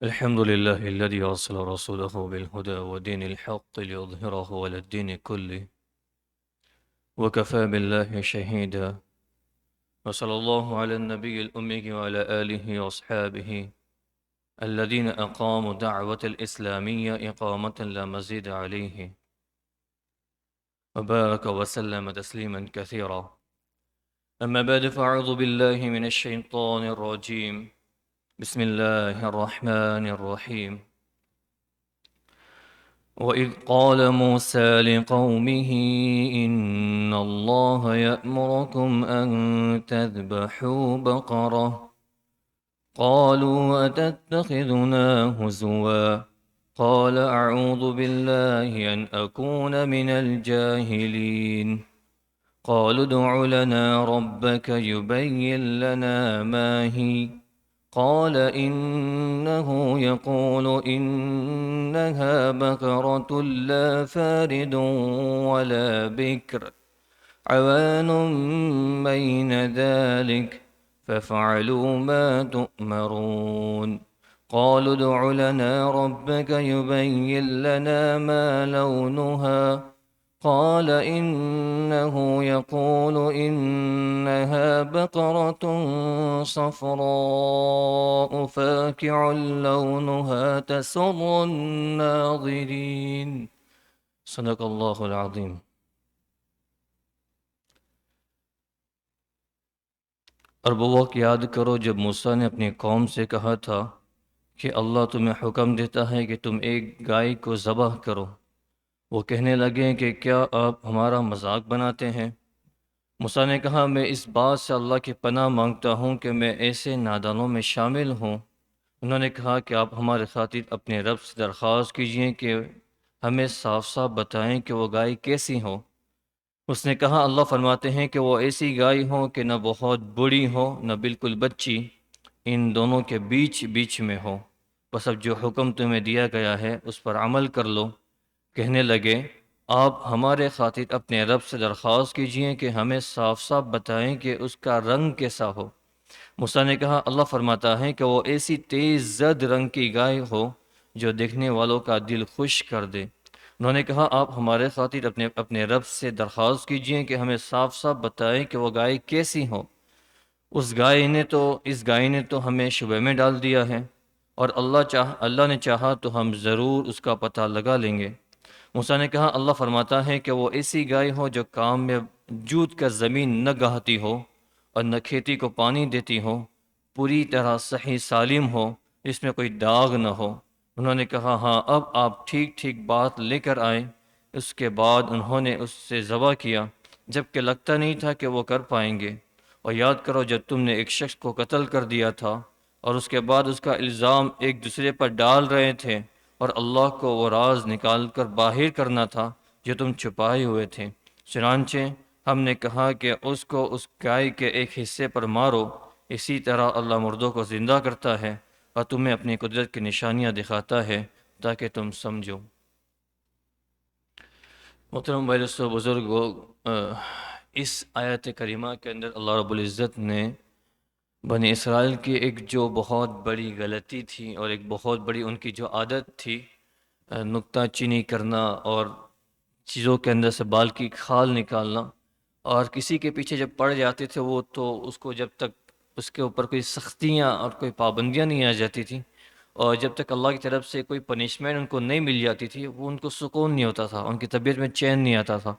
الحمد لله الذي أرسل رسوله بالهدى ودين الحق ليظهره على الدين كله وكفى بالله شهيدا. وصلى الله على النبي الأمي وعلى آله وأصحابه الذين أقاموا دعوة الإسلامية إقامة لا مزيد عليه، وبارك وسلم تسليما كثيرا. أما بعد، فأعوذ بالله من الشيطان الرجيم. بسم الله الرحمن الرحيم. وإذ قال موسى لقومه إن الله يأمركم أن تذبحوا بقرة، قالوا أتتخذنا هزوا، قال أعوذ بالله أن أكون من الجاهلين. قالوا ادع لنا ربك يبين لنا ما هي، قال إنه يقول إنها بقرة لا فارد ولا بكر عوان بين ذلك فافعلوا ما تؤمرون. قالوا ادع لنا ربك يبين لنا ما لونها، قال إنه يقول إنها بقرة صفراء فاقع لونها تسر الناظرين. صدق اللہ العظیم. اور وہ وقت یاد کرو جب موسیٰ نے اپنی قوم سے کہا تھا کہ اللہ تمہیں حکم دیتا ہے کہ تم ایک گائے کو ذبح کرو. وہ کہنے لگے کہ کیا آپ ہمارا مذاق بناتے ہیں؟ موسیٰ نے کہا میں اس بات سے اللہ کی پناہ مانگتا ہوں کہ میں ایسے نادانوں میں شامل ہوں. انہوں نے کہا کہ آپ ہمارے خاطر اپنے رب سے درخواست کیجئے کہ ہمیں صاف صاف بتائیں کہ وہ گائے کیسی ہو. اس نے کہا اللہ فرماتے ہیں کہ وہ ایسی گائے ہو کہ نہ بہت بڑی ہو نہ بالکل بچی، ان دونوں کے بیچ بیچ میں ہو. بس اب جو حکم تمہیں دیا گیا ہے اس پر عمل کر لو. کہنے لگے آپ ہمارے خاطر اپنے رب سے درخواست کیجئے کہ ہمیں صاف صاف بتائیں کہ اس کا رنگ کیسا ہو. موسیٰ نے کہا اللہ فرماتا ہے کہ وہ ایسی تیز زرد رنگ کی گائے ہو جو دیکھنے والوں کا دل خوش کر دے. انہوں نے کہا آپ ہمارے خاطر اپنے رب سے درخواست کیجئے کہ ہمیں صاف صاف بتائیں کہ وہ گائے کیسی ہو. اس گائے نے تو ہمیں شبہ میں ڈال دیا ہے، اور اللہ نے چاہا تو ہم ضرور اس کا پتہ لگا لیں گے. موسیٰ نے کہا اللہ فرماتا ہے کہ وہ ایسی گائے ہو جو کام میں جوت کر زمین نہ گاہتی ہو اور نہ کھیتی کو پانی دیتی ہو، پوری طرح صحیح سالم ہو، اس میں کوئی داغ نہ ہو. انہوں نے کہا ہاں اب آپ ٹھیک ٹھیک بات لے کر آئے. اس کے بعد انہوں نے اس سے ذبح کیا جبکہ لگتا نہیں تھا کہ وہ کر پائیں گے. اور یاد کرو جب تم نے ایک شخص کو قتل کر دیا تھا اور اس کے بعد اس کا الزام ایک دوسرے پر ڈال رہے تھے، اور اللہ کو وہ راز نکال کر باہر کرنا تھا جو تم چھپائے ہوئے تھے. چنانچہ ہم نے کہا کہ اس کو اس گائے کے ایک حصے پر مارو. اسی طرح اللہ مردوں کو زندہ کرتا ہے اور تمہیں اپنی قدرت کی نشانیاں دکھاتا ہے تاکہ تم سمجھو. محترم بھائی دوستو بزرگو، اس آیت کریمہ کے اندر اللہ رب العزت نے بنی اسرائیل کی ایک جو بہت بڑی غلطی تھی اور ایک بہت بڑی ان کی جو عادت تھی، نکتہ چینی کرنا اور چیزوں کے اندر سے بال کی کھال نکالنا، اور کسی کے پیچھے جب پڑ جاتے تھے وہ تو اس کو جب تک اس کے اوپر کوئی سختیاں اور کوئی پابندیاں نہیں آ جاتی تھیں اور جب تک اللہ کی طرف سے کوئی پنشمنٹ ان کو نہیں مل جاتی تھی وہ ان کو سکون نہیں ہوتا تھا، ان کی طبیعت میں چین نہیں آتا تھا.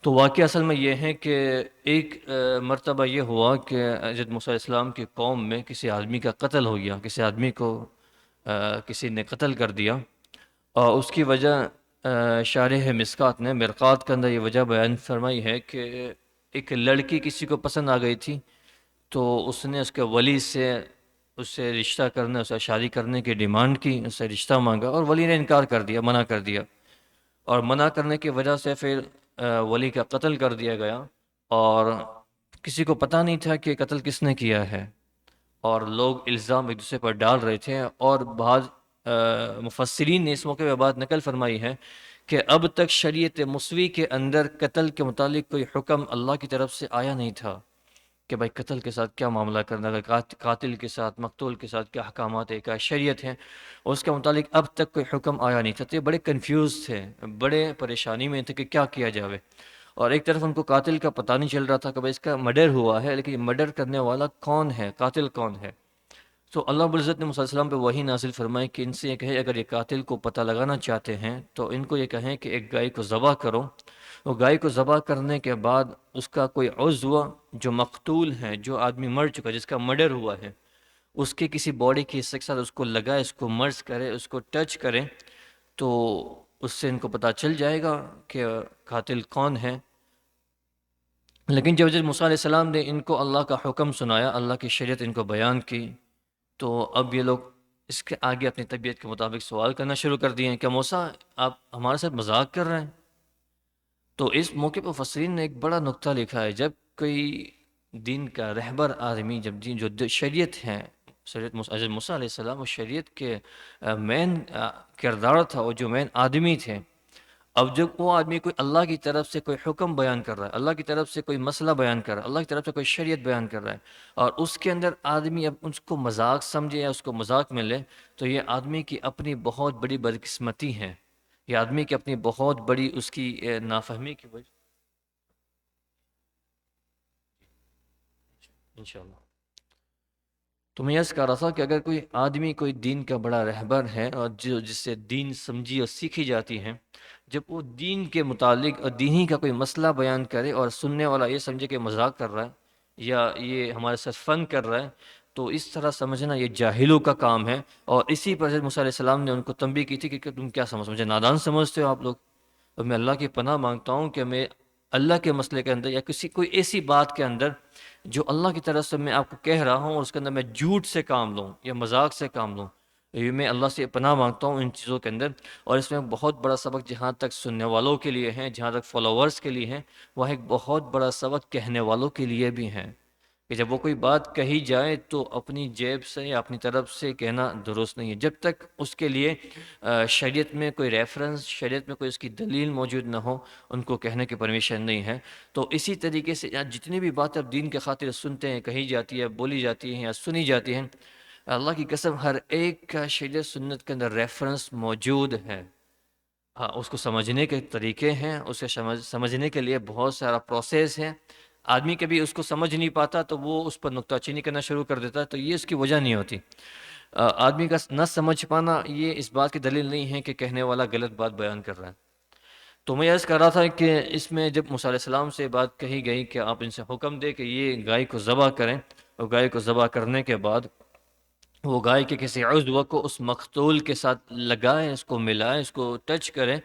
تو واقعہ اصل میں یہ ہے کہ ایک مرتبہ یہ ہوا کہ حضرت موسیٰ علیہ السلام کی قوم میں کسی آدمی کا قتل ہو گیا، کسی آدمی کو کسی نے قتل کر دیا، اور اس کی وجہ شارح مسکات نے مرقات کے اندر یہ وجہ بیان فرمائی ہے کہ ایک لڑکی کسی کو پسند آ گئی تھی، تو اس نے اس کے ولی سے اس سے رشتہ کرنے، اس سے شادی کرنے کی ڈیمانڈ کی، اس سے رشتہ مانگا اور ولی نے انکار کر دیا، منع کر دیا. اور منع کرنے کی وجہ سے پھر ولی کا قتل کر دیا گیا، اور کسی کو پتہ نہیں تھا کہ قتل کس نے کیا ہے، اور لوگ الزام ایک دوسرے پر ڈال رہے تھے. اور بعض مفسرین نے اس موقع پہ بات نقل فرمائی ہے کہ اب تک شریعت مصوی کے اندر قتل کے متعلق کوئی حکم اللہ کی طرف سے آیا نہیں تھا. کہ بھائی قتل کے ساتھ کیا معاملہ کرنا ہے، قاتل کے ساتھ مقتول کے ساتھ کیا احکامات ہے، کیا شریعت ہے، اور اس کے متعلق اب تک کوئی حکم آیا نہیں تھا، تو یہ بڑے کنفیوز تھے، بڑے پریشانی میں تھے کہ کیا کیا جاوے۔ اور ایک طرف ان کو قاتل کا پتہ نہیں چل رہا تھا کہ بھائی اس کا مرڈر ہوا ہے، لیکن مرڈر کرنے والا کون ہے، قاتل کون ہے۔ تو اللہ رب العزت نے موسیٰ علیہ السلام پہ وحی نازل فرمائی کہ ان سے یہ کہے اگر یہ قاتل کو پتہ لگانا چاہتے ہیں تو ان کو یہ کہیں کہ ایک گائے کو ذبح کرو، وہ گائے کو ذبح کرنے کے بعد اس کا کوئی عضو جو مقتول ہے، جو آدمی مر چکا، جس کا مرڈر ہوا ہے، اس کے کسی باڈی کے حصے کے ساتھ اس کو لگائے، اس کو مرض کرے، اس کو ٹچ کرے، تو اس سے ان کو پتہ چل جائے گا کہ قاتل کون ہے۔ لیکن جب موسیٰ علیہ السلام نے ان کو اللہ کا حکم سنایا، اللہ کی شریعت ان کو بیان کی، تو اب یہ لوگ اس کے آگے اپنی طبیعت کے مطابق سوال کرنا شروع کر دیے ہیں کہ موسیٰ آپ ہمارے ساتھ مذاق کر رہے ہیں۔ تو اس موقع پر مفسرین نے ایک بڑا نکتہ لکھا ہے، جب کوئی دین کا رہبر آدمی، جب دین جو شریعت ہے، شریعت حضرت موسیٰ علیہ السلام وہ شریعت کے مین کردار تھا، اور جو مین آدمی تھے، اب جب وہ آدمی کوئی اللہ کی طرف سے کوئی حکم بیان کر رہا ہے، اللہ کی طرف سے کوئی مسئلہ بیان کر رہا ہے، اللہ کی طرف سے کوئی شریعت بیان کر رہا ہے، اور اس کے اندر آدمی اب اس کو مذاق سمجھے یا اس کو مذاق میں لے، تو یہ آدمی کی اپنی بہت بڑی بدقسمتی ہے، یہ آدمی کی اپنی بہت بڑی اس کی نافہمی کی وجہ انشاءاللہ۔ تو میں یہ کہہ رہا تھا کہ اگر کوئی آدمی کوئی دین کا بڑا رہبر ہے، اور جس سے دین سمجھی اور سیکھی جاتی ہے، جب وہ دین کے متعلق اور دینی کا کوئی مسئلہ بیان کرے اور سننے والا یہ سمجھے کہ مذاق کر رہا ہے یا یہ ہمارے ساتھ فن کر رہا ہے، تو اس طرح سمجھنا یہ جاہلوں کا کام ہے۔ اور اسی پر حضرت موسیٰ علیہ السلام نے ان کو تنبیہ کی تھی کہ تم کیا مجھے نادان سمجھتے ہو آپ لوگ؟ اور میں اللہ کی پناہ مانگتا ہوں کہ میں اللہ کے مسئلے کے اندر یا کوئی ایسی بات کے اندر جو اللہ کی طرف سے میں آپ کو کہہ رہا ہوں اور اس کے اندر میں جھوٹ سے کام لوں یا مذاق سے کام لوں، یہ میں اللہ سے پناہ مانگتا ہوں ان چیزوں کے اندر۔ اور اس میں بہت بڑا سبق جہاں تک سننے والوں کے لیے ہیں، جہاں تک فالوورز کے لیے ہیں، وہ ایک بہت بڑا سبق کہنے والوں کے لیے بھی ہیں کہ جب وہ کوئی بات کہی جائے تو اپنی جیب سے یا اپنی طرف سے کہنا درست نہیں ہے، جب تک اس کے لیے شریعت میں کوئی ریفرنس، شریعت میں کوئی اس کی دلیل موجود نہ ہو، ان کو کہنے کی پرمیشن نہیں ہے۔ تو اسی طریقے سے جتنی بھی باتیں اب دین کے خاطر سنتے ہیں، کہی جاتی ہے، بولی جاتی ہیں یا سنی جاتی ہیں، اللہ کی قسم ہر ایک کا شریعت سنت کے اندر ریفرنس موجود ہے۔ ہاں، اس کو سمجھنے کے طریقے ہیں، اسے سمجھنے کے لیے بہت سارا پروسیس ہے۔ آدمی کبھی اس کو سمجھ نہیں پاتا تو وہ اس پر نکتہ چینی کرنا شروع کر دیتا ہے، تو یہ اس کی وجہ نہیں ہوتی۔ آدمی کا نہ سمجھ پانا یہ اس بات کی دلیل نہیں ہے کہ کہنے والا غلط بات بیان کر رہا ہے۔ تو میں عرض کر رہا تھا کہ اس میں جب موسیٰ علیہ السلام سے بات کہی گئی کہ آپ ان سے حکم دے کہ یہ گائے کو ذبح کریں، اور گائے کو ذبح کرنے کے بعد وہ گائے کے کسی عضو کو اس مقتول کے ساتھ لگائیں، اس کو ملائیں، اس کو ٹچ کریں،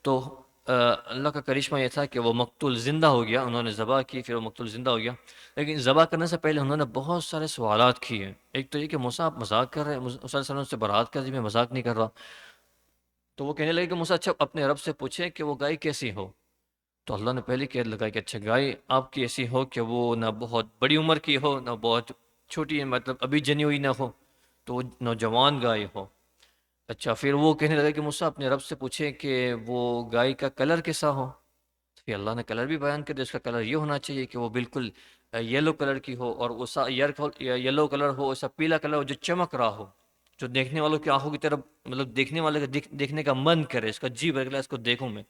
تو اللہ کا کرشمہ یہ تھا کہ وہ مقتول زندہ ہو گیا۔ انہوں نے ذبح کی، پھر وہ مقتول زندہ ہو گیا، لیکن ذبح کرنے سے پہلے انہوں نے بہت سارے سوالات کیے۔ ایک تو یہ کہ موسیٰ آپ مذاق کر رہے ہیں، موسیٰ علیہ السلام سے برات کر دی، میں مذاق نہیں کر رہا۔ تو وہ کہنے لگے کہ موسیٰ اچھا اپنے رب سے پوچھیں کہ وہ گائے کیسی ہو۔ تو اللہ نے پہلی قید لگائی کہ اچھا گائے آپ کی ایسی ہو کہ وہ نہ بہت بڑی عمر کی ہو، نہ بہت چھوٹی، مطلب ابھی جنی ہوئی نہ ہو، تو وہ نوجوان گائے ہو۔ اچھا، پھر وہ کہنے لگا کہ موسیٰ اپنے رب سے پوچھیں کہ وہ گائے کا کلر کیسا ہو۔ پھر اللہ نے کلر بھی بیان کر دیا، اس کا کلر یہ ہونا چاہیے کہ وہ بالکل یلو کلر کی ہو، اور وہ یلو کلر ہو، ایسا پیلا کلر ہو جو چمک رہا ہو، جو دیکھنے والوں کی آنکھوں کی طرف، مطلب دیکھنے والے کا دیکھنے کا من کرے، اس کا جی بھر اس کو دیکھوں میں۔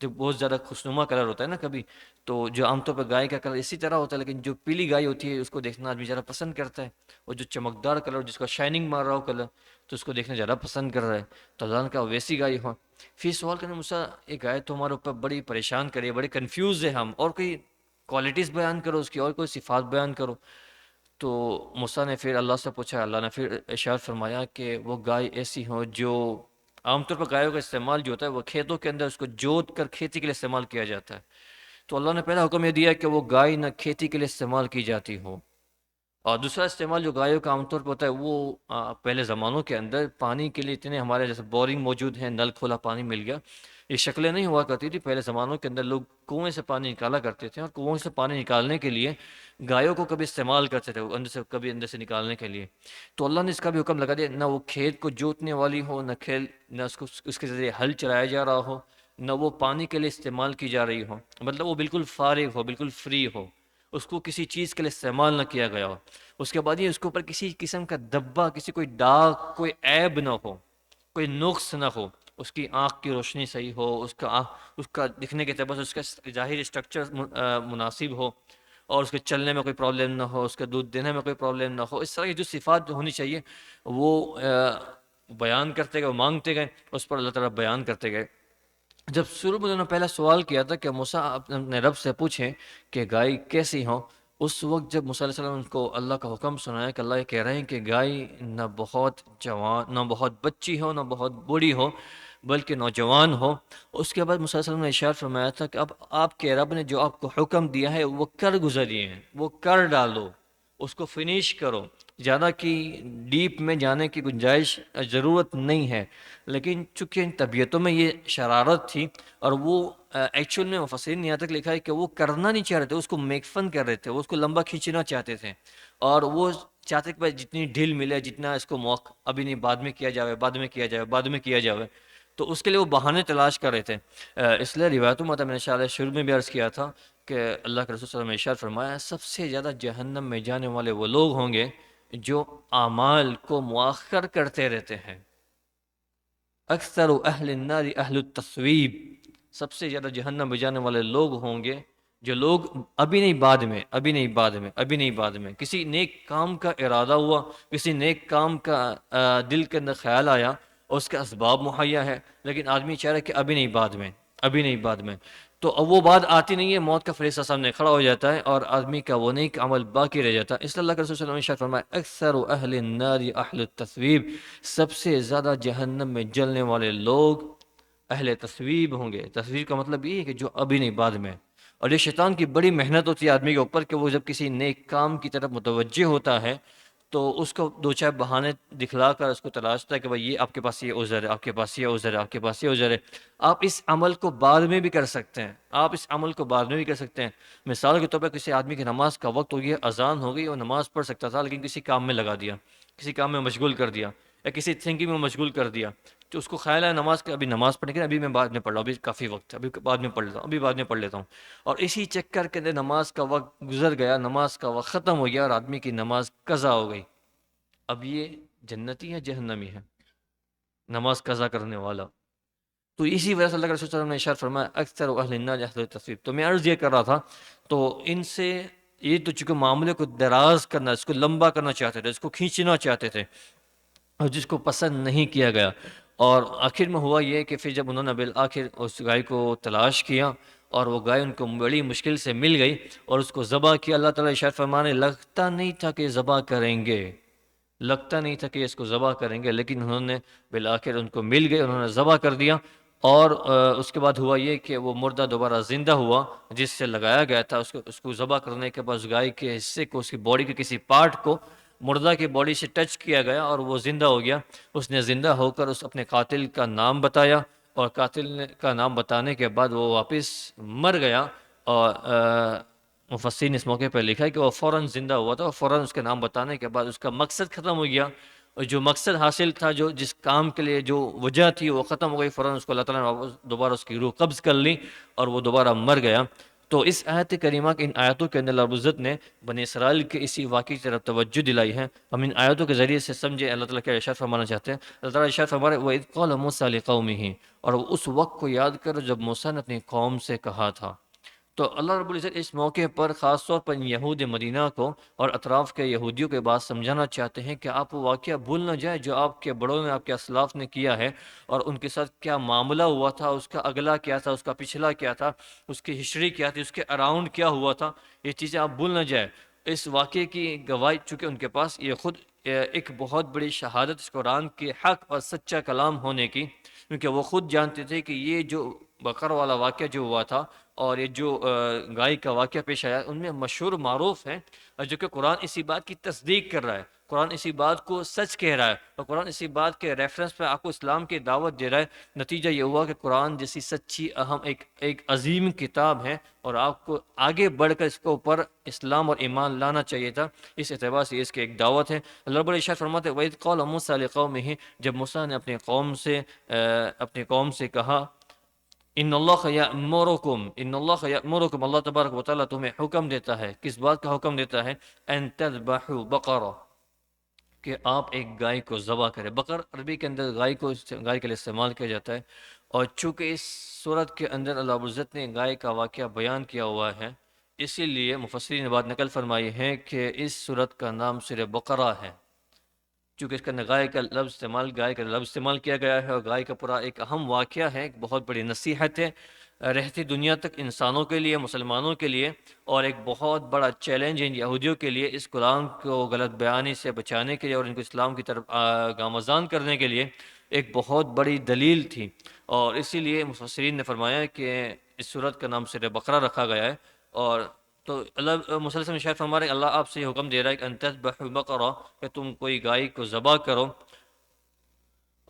جو بہت زیادہ خوشنما کلر ہوتا ہے نا کبھی، تو جو عام طور پہ گائے کا کلر اسی طرح ہوتا ہے، لیکن جو پیلی گائے ہوتی ہے اس کو دیکھنا آدمی زیادہ پسند کرتا ہے، اور جو چمکدار کلر جس کا شائننگ مار رہا ہو کلر، تو اس کو دیکھنا زیادہ پسند کر رہا ہے۔ تو اللہ نے کہا ویسی گائے ہو۔ پھر سوال کرنے موسیٰ یہ گائے تو ہمارے اوپر بڑی پریشان کری، بڑے کنفیوز ہے ہم، اور کوئی کوالٹیز بیان کرو اس کی، اور کوئی صفات بیان کرو۔ تو موسیٰ نے پھر اللہ سے پوچھا، اللہ نے پھر ارشاد فرمایا کہ وہ گائے ایسی ہو جو عام طور پر گایوں کا استعمال جو ہوتا ہے وہ کھیتوں کے اندر اس کو جوت کر کھیتی کے لیے استعمال کیا جاتا ہے۔ تو اللہ نے پہلا حکم یہ دیا کہ وہ گائے نہ کھیتی کے لیے استعمال کی جاتی ہو، اور دوسرا استعمال جو گایوں کا عام طور پر ہوتا ہے وہ پہلے زمانوں کے اندر پانی کے لیے اتنے ہمارے جیسے بورنگ موجود ہیں، نل کھولا پانی مل گیا، یہ شکلیں نہیں ہوا کرتی تھی۔ پہلے زمانوں کے اندر لوگ کنویں سے پانی نکالا کرتے تھے، اور کنویں سے پانی نکالنے کے لیے گایوں کو کبھی استعمال کرتے تھے اندر سے، کبھی اندر سے نکالنے کے لیے۔ تو اللہ نے اس کا بھی حکم لگا دیا، نہ وہ کھیت کو جوتنے والی ہو، نہ اس کے ذریعے ہل چلایا جا رہا ہو، نہ وہ پانی کے لیے استعمال کی جا رہی ہو، مطلب وہ بالکل فارغ ہو، بالکل فری ہو، اس کو کسی چیز کے لیے استعمال نہ کیا گیا ہو، اس کے بعد یہ اس کے اوپر کسی قسم کا دبا، کسی کوئی داغ، کوئی عیب نہ ہو، کوئی نقص نہ ہو، اس کی آنکھ کی روشنی صحیح ہو، اس کا دکھنے کے اعتبار سے اس کا ظاہری اسٹرکچر مناسب ہو، اور اس کے چلنے میں کوئی پرابلم نہ ہو، اس کے دودھ دینے میں کوئی پرابلم نہ ہو، اس طرح کی جو صفات ہونی چاہیے وہ بیان کرتے گئے، وہ مانگتے گئے، اس پر اللہ تعالیٰ بیان کرتے گئے۔ جب شروع میں انہوں نے پہلا سوال کیا تھا کہ موسیٰ اپنے رب سے پوچھیں کہ گائے کیسی ہوں، اس وقت جب موسیٰ علیہ السلام کو اللہ کا حکم سنایا کہ اللہ یہ کہہ رہے ہیں کہ گائے نہ بہت جوان، نہ بہت بچی ہو، نہ بہت بوڑھی ہو، بلکہ نوجوان ہو، اس کے بعد موسیٰ علیہ السلام نے ارشاد فرمایا تھا کہ اب آپ کے رب نے جو آپ کو حکم دیا ہے وہ کر گزریے ہیں، وہ کر ڈالو، اس کو فنش کرو، زیادہ کی ڈیپ میں جانے کی گنجائش ضرورت نہیں ہے۔ لیکن چونکہ ان طبیعتوں میں یہ شرارت تھی، اور وہ ایکچوئل میں مفسرین نے یہاں تک لکھا ہے کہ وہ کرنا نہیں چاہ رہے تھے، اس کو میک فن کر رہے تھے، وہ اس کو لمبا کھینچنا چاہتے تھے، اور وہ چاہتے کہ جتنی ڈھیل ملے، جتنا اس کو موقع ابھی نہیں، بعد میں کیا جاوے، بعد میں کیا جاوے، بعد میں کیا جاوے، تو اس کے لیے وہ بہانے تلاش کر رہے تھے۔ اس لیے روایتوں میں میں نے شاید شروع میں بھی عرض کیا تھا کہ اللہ کے رسول صلی اللہ علیہ وسلم نے ارشاد فرمایا سب سے زیادہ جہنم میں جانے والے وہ لوگ ہوں گے جو اعمال کو مؤخر کرتے رہتے ہیں۔ اکثر اہل النار اہل التصویب، سب سے زیادہ جہنم میں جانے والے لوگ ہوں گے جو لوگ ابھی نہیں بعد میں، ابھی نہیں بعد میں، ابھی نہیں بعد میں، کسی نیک کام کا ارادہ ہوا، کسی نیک کام کا دل کے اندر خیال آیا، اور اس کا اسباب مہیا ہے، لیکن آدمی چاہ رہا ہے کہ ابھی نہیں بعد میں، ابھی نہیں بعد میں، تو اب وہ بات آتی نہیں ہے، موت کا فریضہ سامنے کھڑا ہو جاتا ہے اور آدمی کا وہ نیک عمل باقی رہ جاتا ہے۔ اس لیے اللہ کے رسول صلی اللہ علیہ وسلم نے فرمایا اکثر اہل النار اہل التصویب، سب سے زیادہ جہنم میں جلنے والے لوگ اہل تصویب ہوں گے۔ تصویب کا مطلب یہ ہے کہ جو ابھی نہیں بعد میں، اور یہ شیطان کی بڑی محنت ہوتی ہے آدمی کے اوپر کہ وہ جب کسی نیک کام کی طرف متوجہ ہوتا ہے تو اس کو دو چار بہانے دکھلا کر اس کو تلاشتا ہے کہ بھائی یہ آپ کے پاس یہ عذر ہے، آپ کے پاس یہ عذر ہے، آپ کے پاس یہ عذر ہے۔ آپ اس عمل کو بعد میں بھی کر سکتے ہیں، آپ اس عمل کو بعد میں بھی کر سکتے ہیں۔ مثال کے طور پر کسی آدمی کی نماز کا وقت ہو گیا، اذان ہو گئی، وہ نماز پڑھ سکتا تھا لیکن کسی کام میں لگا دیا، کسی کام میں مشغول کر دیا، یا کسی تھنکنگ میں مشغول کر دیا، تو اس کو خیال ہے نماز کے ابھی نماز پڑھنے کے، ابھی میں بعد میں پڑھ رہا ہوں، ابھی کافی وقت ہے، ابھی بعد میں پڑھ لیتا ہوں، ابھی بعد میں پڑھ لیتا ہوں، اور اسی چکر کے اندر نماز کا وقت گزر گیا، نماز کا وقت ختم ہو گیا اور آدمی کی نماز قضا ہو گئی۔ اب یہ جنتی ہے جہنمی ہے نماز قضا کرنے والا؟ تو اسی وجہ سے اللہ کے رسول صلی اللہ علیہ وسلم نے ارشاد فرمایا اکثر اہل النار اہل التصویب۔ تو میں عرض یہ کر رہا تھا، تو ان سے یہ تو چونکہ معاملے کو دراز کرنا، اس کو لمبا کرنا چاہتے تھے، اس کو کھینچنا چاہتے تھے، اور جس کو پسند نہیں کیا گیا، اور آخر میں ہوا یہ کہ پھر جب انہوں نے بالآخر اس گائے کو تلاش کیا اور وہ گائے ان کو بڑی مشکل سے مل گئی اور اس کو ذبح کیا، اللہ تعالیٰ ارشاد فرمانے لگتا نہیں تھا کہ ذبح کریں گے، لگتا نہیں تھا کہ اس کو ذبح کریں گے، لیکن انہوں نے بالآخر ان کو مل گئے، انہوں نے ذبح کر دیا، اور اس کے بعد ہوا یہ کہ وہ مردہ دوبارہ زندہ ہوا جس سے لگایا گیا تھا، اس کو ذبح کرنے کے بعد اس گائے کے حصے کو، اس کی باڈی کے کسی پارٹ کو مردہ کی باڈی سے ٹچ کیا گیا اور وہ زندہ ہو گیا۔ اس نے زندہ ہو کر اس اپنے قاتل کا نام بتایا، اور قاتل کا نام بتانے کے بعد وہ واپس مر گیا، اور مفسرین اس موقع پہ لکھا ہے کہ وہ فوراً زندہ ہوا تھا، اور فوراً اس کے نام بتانے کے بعد اس کا مقصد ختم ہو گیا، اور جو مقصد حاصل تھا، جو جس کام کے لیے جو وجہ تھی وہ ختم ہو گئی، فوراً اس کو اللہ تعالیٰ نے دوبارہ اس کی روح قبض کر لی اور وہ دوبارہ مر گیا۔ تو اس آیت کریمہ کے ان آیتوں کے اندر اللہ رب العزت نے بنی اسرائیل کے اسی واقعے کی طرف توجہ دلائی ہے۔ ہم ان آیتوں کے ذریعے سے سمجھے اللہ تعالیٰ کیا ارشاد فرمانا چاہتے ہیں۔ اللہ تعالیٰ ارشاد فرما رہے وَإِذْ قَالَ مُوسَىٰ لِقَوْمِهِ، اور اس وقت کو یاد کرو جب موسیٰ نے اپنی قوم سے کہا تھا۔ تو اللہ رب العزت اس موقع پر خاص طور پر یہود مدینہ کو اور اطراف کے یہودیوں کے بات سمجھانا چاہتے ہیں کہ آپ وہ واقعہ بھول نہ جائیں جو آپ کے بڑوں نے، آپ کے اسلاف نے کیا ہے، اور ان کے ساتھ کیا معاملہ ہوا تھا، اس کا اگلا کیا تھا، اس کا پچھلا کیا تھا، اس کی ہسٹری کیا تھی، اس کے اراؤنڈ کیا ہوا تھا، یہ چیزیں آپ بھول نہ جائیں۔ اس واقعے کی گواہی چونکہ ان کے پاس یہ خود ایک بہت بڑی شہادت اس قرآن کے حق اور سچا کلام ہونے کی، کیونکہ وہ خود جانتے تھے کہ یہ جو بقر والا واقعہ جو ہوا تھا اور یہ جو گائے کا واقعہ پیش آیا ان میں مشہور معروف ہیں، اور جو کہ قرآن اسی بات کی تصدیق کر رہا ہے، قرآن اسی بات کو سچ کہہ رہا ہے، اور قرآن اسی بات کے ریفرنس پہ آپ کو اسلام کی دعوت دے رہا ہے۔ نتیجہ یہ ہوا کہ قرآن جیسی سچی اہم ایک عظیم کتاب ہے، اور آپ کو آگے بڑھ کر اس کے اوپر اسلام اور ایمان لانا چاہیے تھا، اس اعتبار سے اس کی ایک دعوت ہے۔ اللہ رب العزت فرماتے ہیں وَإِذْ قَالَ مُوسَىٰ لِقَوْمِهِ، جب موسیٰ نے اپنی قوم سے کہا ان اللہ یأمرکم، ان اللہ یأمرکم، اللہ تبارک و تعالیٰ تمہیں حکم دیتا ہے، کس بات کا حکم دیتا ہے؟ ان تذبحوا بقرہ، کہ آپ ایک گائے کو ذبح کریں۔ بقر عربی کے اندر گائے کے لیے استعمال کیا جاتا ہے، اور چونکہ اس صورت کے اندر اللہ رب العزت نے گائے کا واقعہ بیان کیا ہوا ہے، اسی لیے مفسرین نے بات نقل فرمائی ہے کہ اس صورت کا نام سورہ بقرہ ہے، چونکہ اس کے اندر گائے کا لفظ استعمال کیا گیا ہے، اور گائے کا پورا ایک اہم واقعہ ہے، ایک بہت بڑی نصیحت ہے رہتی دنیا تک انسانوں کے لیے، مسلمانوں کے لیے، اور ایک بہت بڑا چیلنج ان یہودیوں کے لیے اس قرآن کو غلط بیانی سے بچانے کے لیے اور ان کو اسلام کی طرف گامزن کرنے کے لیے ایک بہت بڑی دلیل تھی، اور اسی لیے مفسرین نے فرمایا کہ اس سورت کا نام سورہ بقرہ رکھا گیا ہے۔ اور تو اللہ مسلسل میں شاید فرما رہے ہیں، اللہ آپ سے یہ حکم دے رہا ہے کہ ان تذبحوا بقرہ، کہ تم کوئی گائے کو ذبح کرو،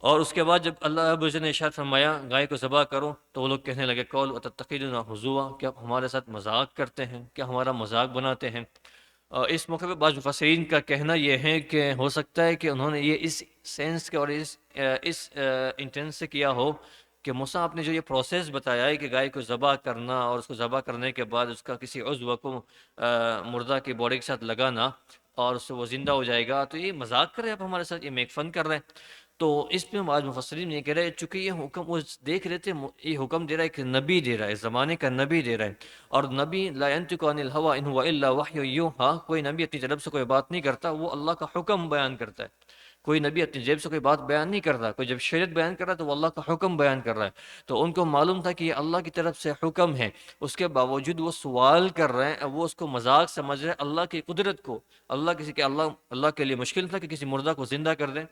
اور اس کے بعد جب اللہ رب العزت نے ارشاد فرمایا گائے کو ذبح کرو، تو وہ لوگ کہنے لگے قول وتتخذون ہزوا، کیا آپ ہمارے ساتھ مذاق کرتے ہیں، کیا ہمارا مذاق بناتے ہیں؟ اس موقع پہ بعض مفسرین کا کہنا یہ ہے کہ ہو سکتا ہے کہ انہوں نے یہ اس سینس کے اور اس انٹینس سے کیا ہو کہ موسیٰ آپ نے جو یہ پروسیس بتایا ہے کہ گائے کو ذبح کرنا اور اس کو ذبح کرنے کے بعد اس کا کسی عضو کو مردہ کی باڈی کے ساتھ لگانا اور اس سے وہ زندہ ہو جائے گا، تو یہ مذاق کر رہے ہیں آپ ہمارے ساتھ، یہ میک فن کر رہے ہیں۔ تو اس میں بعض مفسرین یہ کہہ رہے ہیں چونکہ یہ حکم وہ دیکھ رہے تھے، یہ حکم دے رہا ہے کہ نبی دے رہا ہے، زمانے کا نبی دے رہا ہے، اور نبی لا ينطق عن الهوى ان هو الا وحی یوحی، کوئی نبی اپنی طرف سے کوئی بات نہیں کرتا، وہ اللہ کا حکم بیان کرتا ہے۔ کوئی نبی اپنی جیب سے کوئی بات بیان نہیں کرتا، کوئی جب شریعت بیان کر رہا ہے تو وہ اللہ کا حکم بیان کر رہا ہے، تو ان کو معلوم تھا کہ یہ اللہ کی طرف سے حکم ہے، اس کے باوجود وہ سوال کر رہے ہیں، وہ اس کو مذاق سمجھ رہے ہیں اللہ کی قدرت کو۔ اللہ کے لیے مشکل تھا کہ کسی مردہ کو زندہ کر دیں،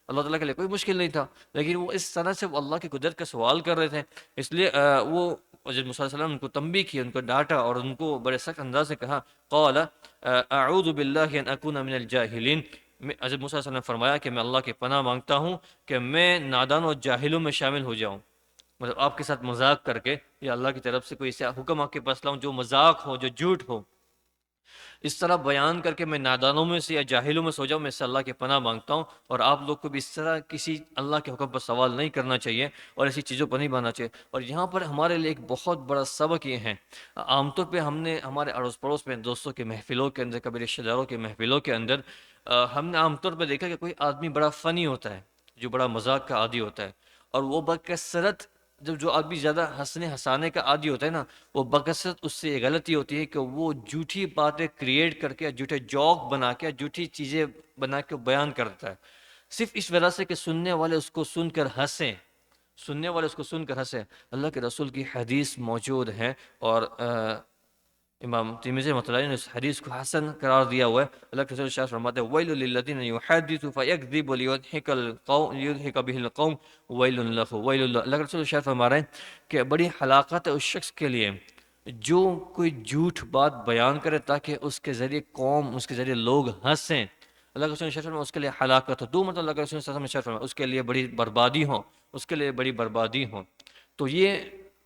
اللہ تعالیٰ کے لیے کوئی مشکل نہیں تھا، لیکن وہ اس طرح سے وہ اللہ کی قدرت کا سوال کر رہے تھے، اس لیے وہ حضرت موسیٰ علیہ السلام نے ان کو تنبیہ کی، ان کو ڈانٹا اور ان کو بڑے سخت انداز سے کہا قال اعوذ باللہ ان اکون من الجاہلین، حضرت موسیٰ علیہ السلام نے فرمایا کہ میں اللہ کی پناہ مانگتا ہوں کہ میں نادان و جاہلوں میں شامل ہو جاؤں، مطلب آپ کے ساتھ مذاق کر کے یا اللہ کی طرف سے کوئی ایسا حکم آپ کے پاس لاؤں جو مذاق ہو، جو جھوٹ ہو، اس طرح بیان کر کے میں نادانوں میں سے یا جاہلوں میں سے ہو جاؤں، میں اس سے اللہ کی پناہ مانگتا ہوں، اور آپ لوگ کو بھی اس طرح کسی اللہ کے حکم پر سوال نہیں کرنا چاہیے اور ایسی چیزوں پر نہیں بننا چاہیے۔ اور یہاں پر ہمارے لیے ایک بہت بڑا سبق یہ ہے، عام طور پہ ہم نے ہمارے اڑوس پڑوس میں دوستوں کے محفلوں کے اندر، کبھی رشتہ داروں کے محفلوں کے اندر ہم نے عام طور پہ دیکھا کہ کوئی آدمی بڑا فنی ہوتا ہے، جو بڑا مذاق کا عادی ہوتا ہے، اور وہ بکثرت جب جو آدمی زیادہ ہنسنے ہنسانے کا عادی ہوتا ہے نا، وہ بکثرت اس سے یہ غلطی ہوتی ہے کہ وہ جھوٹی باتیں کریٹ کر کے، جھوٹے جوک بنا کے، جھوٹی چیزیں بنا کے بیان کرتا ہے، صرف اس وجہ سے کہ سننے والے اس کو سن کر ہنسیں، اللہ کے رسول کی حدیث موجود ہے، اور امام ترمذی رحمۃ اللہ علیہ نے اس حدیث کو حسن قرار دیا ہوا ہے۔ اللہ کے رسول شاہ فرماتے ہیں ویل للذین یحدث فیکذب لیضحک بہ القوم ویل لہ ویل لہ، اللہ کے رسول شاہ فرما رہے ہیں کہ بڑی ہلاکت ہے اس شخص کے لیے جو کوئی جھوٹ بات بیان کرے تاکہ اس کے ذریعے قوم، اس کے ذریعے لوگ ہنسیں، اللہ کے رسول شاہ اس کے لیے ہلاکت ہو، دو مطلب اللہ کے رسول صلی اللہ علیہ وسلم اس کے لیے بڑی بربادی ہو، اس کے لیے بڑی بربادی ہو۔ تو یہ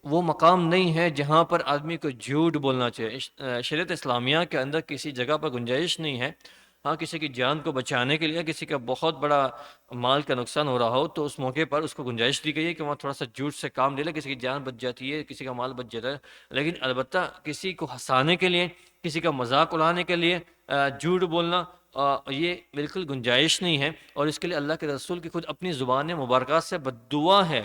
وہ مقام نہیں ہے جہاں پر آدمی کو جھوٹ بولنا چاہیے، شریعت اسلامیہ کے اندر کسی جگہ پر گنجائش نہیں ہے، ہاں کسی کی جان کو بچانے کے لیے، کسی کا بہت بڑا مال کا نقصان ہو رہا ہو تو اس موقع پر اس کو گنجائش دی گئی ہے کہ وہاں تھوڑا سا جھوٹ سے کام لے لے، کسی کی جان بچ جاتی ہے، کسی کا مال بچ جاتا ہے، لیکن البتہ کسی کو ہنسانے کے لیے، کسی کا مذاق اڑانے کے لیے جھوٹ بولنا یہ بالکل گنجائش نہیں ہے، اور اس کے لیے اللہ کے رسول کی خود اپنی زبان مبارکات سے بددعا ہے،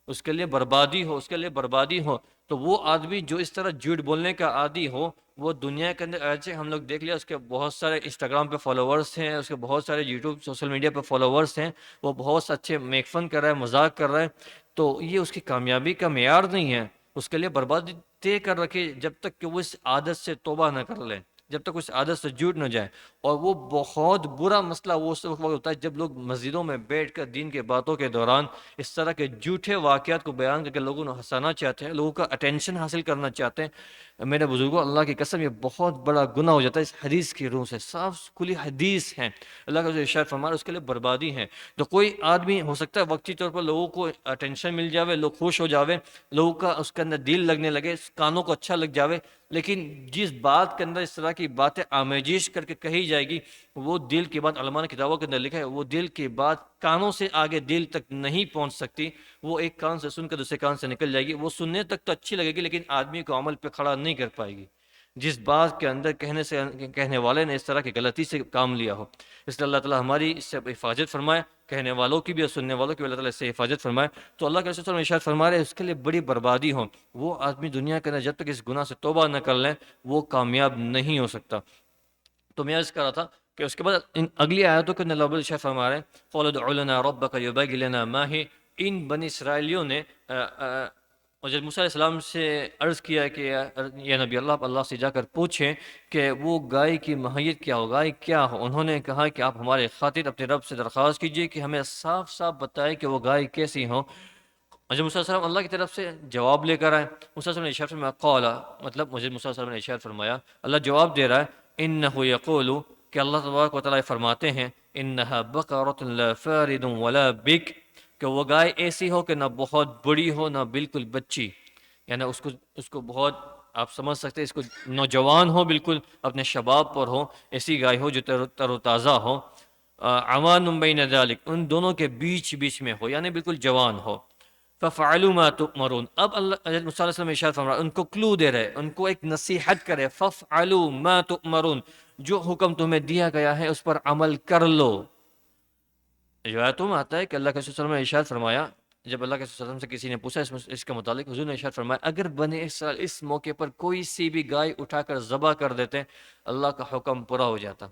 اس کے لیے بربادی ہو، اس کے لیے بربادی ہو۔ تو وہ آدمی جو اس طرح جھوٹ بولنے کا عادی ہو، وہ دنیا کے اندر ایسے ہم لوگ دیکھ لیا، اس کے بہت سارے انسٹاگرام پہ فالوورس ہیں، اس کے بہت سارے یوٹیوب سوشل میڈیا پہ فالوورس ہیں، وہ بہت اچھے میک فن کر رہا ہے، مذاق کر رہا ہے، تو یہ اس کی کامیابی کا معیار نہیں ہے، اس کے لیے بربادی طے کر رکھے جب تک کہ وہ اس عادت سے توبہ نہ کر لے، جب تک اس عادت سے جھوٹ نہ جائے۔ اور وہ بہت برا مسئلہ وہ اس وقت ہوتا ہے جب لوگ مسجدوں میں بیٹھ کر دین کے باتوں کے دوران اس طرح کے جھوٹے واقعات کو بیان کر کے لوگوں کو ہنسانا چاہتے ہیں، لوگوں کا اٹینشن حاصل کرنا چاہتے ہیں۔ میرے بزرگوں، اللہ کی قسم یہ بہت بڑا گناہ ہو جاتا ہے اس حدیث کی روح سے، صاف کھلی حدیث ہے، اللہ کا جو ارشاد فرما رہا ہے اس کے لیے بربادی ہے۔ تو کوئی آدمی ہو سکتا ہے وقتی طور پر لوگوں کو اٹینشن مل جاوے، لوگ خوش ہو جاوے، لوگوں کا اس کے اندر دل لگنے لگے، کانوں کو اچھا لگ جاوے، لیکن جس بات کے اندر اس طرح کی باتیں آمیزش کر کے کہی جائے گی، وہ دل کی بات، علماء نے کتابوں کے اندر لکھا ہے، وہ دل کی بات کانوں سے آگے دل تک نہیں پہنچ سکتی، وہ ایک کان سے سن کر دوسرے کان سے نکل جائے گی، وہ سننے تک تو اچھی لگے گی لیکن آدمی کو عمل پہ کھڑا نہیں کر پائے گی، جس بات کے اندر کہنے والے نے اس طرح کی غلطی سے کام لیا ہو۔ اس لیے اللہ تعالیٰ ہماری اس سے حفاظت فرمائے، کہنے والوں کی بھی اور سننے والوں کی بھی اللہ تعالیٰ اس سے حفاظت فرمائے۔ تو اللہ کے رسول صلی اللہ علیہ وسلم ارشاد فرما رہے ہیں اس کے لیے بڑی بربادی ہو، وہ آدمی دنیا کے اندر جب تک اس گناہ سے توبہ نہ کر لیں وہ کامیاب نہیں ہو سکتا۔ تو میں عرض کر رہا تھا کہ اس کے بعد ان اگلی آیتوں کے اندر اللہ ارشاد فرما رہے ہیں قَالَ ادْعُ لَنَا رَبَّكَ يُبَيِّنْ لَنَا مَا هِيَ۔ ان بنی اسرائیلیوں نے حضرت موسیٰ علیہ السلام سے عرض کیا کہ یا نبی اللہ، اللہ سے جا کر پوچھیں کہ وہ گائے کی ماہیت کیا ہو، گائے کیا ہو۔ انہوں نے کہا کہ آپ ہمارے خاطر اپنے رب سے درخواست کیجئے کہ ہمیں صاف صاف بتائے کہ وہ گائے کیسی ہو۔ حضرت موسیٰ علیہ السلام اللہ کی طرف سے جواب لے کر آئے۔ موسیٰ علیہ السلام نے ارشاد فرمایا قال، مطلب حضرت موسیٰ علیہ السلام نے ارشاد فرمایا، اللہ جواب دے رہا ہے، انہ یقول، کہ اللہ تبارک و تعالیٰ فرماتے ہیں، انہا بقرۃ لا فارد ولا بک، کہ وہ گائے ایسی ہو کہ نہ بہت بڑی ہو نہ بالکل بچی، یعنی اس کو بہت، آپ سمجھ سکتے اس کو نوجوان ہو، بالکل اپنے شباب پر ہو، ایسی گائے ہو جو تر و تازہ ہو، عوان بین ذالک، ان دونوں کے بیچ میں ہو، یعنی بالکل جوان ہو۔ فَفْعَلُوا مَا تُؤْمَرُونَ، اب اللہ حضرت موسیٰ علیہ السلام ارشاد فرما رہا ہے، ان کو کلو دے رہے، ان کو ایک نصیحت کرے، فَفْعَلُوا مَا تُؤْمَرُونَ، جو حکم تمہیں دیا گیا ہے اس پر عمل کر لو۔ روایتوں میں آتا ہے کہ اللہ کے رسول صلی اللہ علیہ وسلم نے ارشاد فرمایا، جب اللہ کے رسول صلی اللہ علیہ وسلم سے کسی نے پوچھا اس کے متعلق، حضور نے ارشاد فرمایا، اگر بنی اسرائیل اس موقع پر کوئی سی بھی گائے اٹھا کر ذبح کر دیتے، اللہ کا حکم پورا ہو جاتا،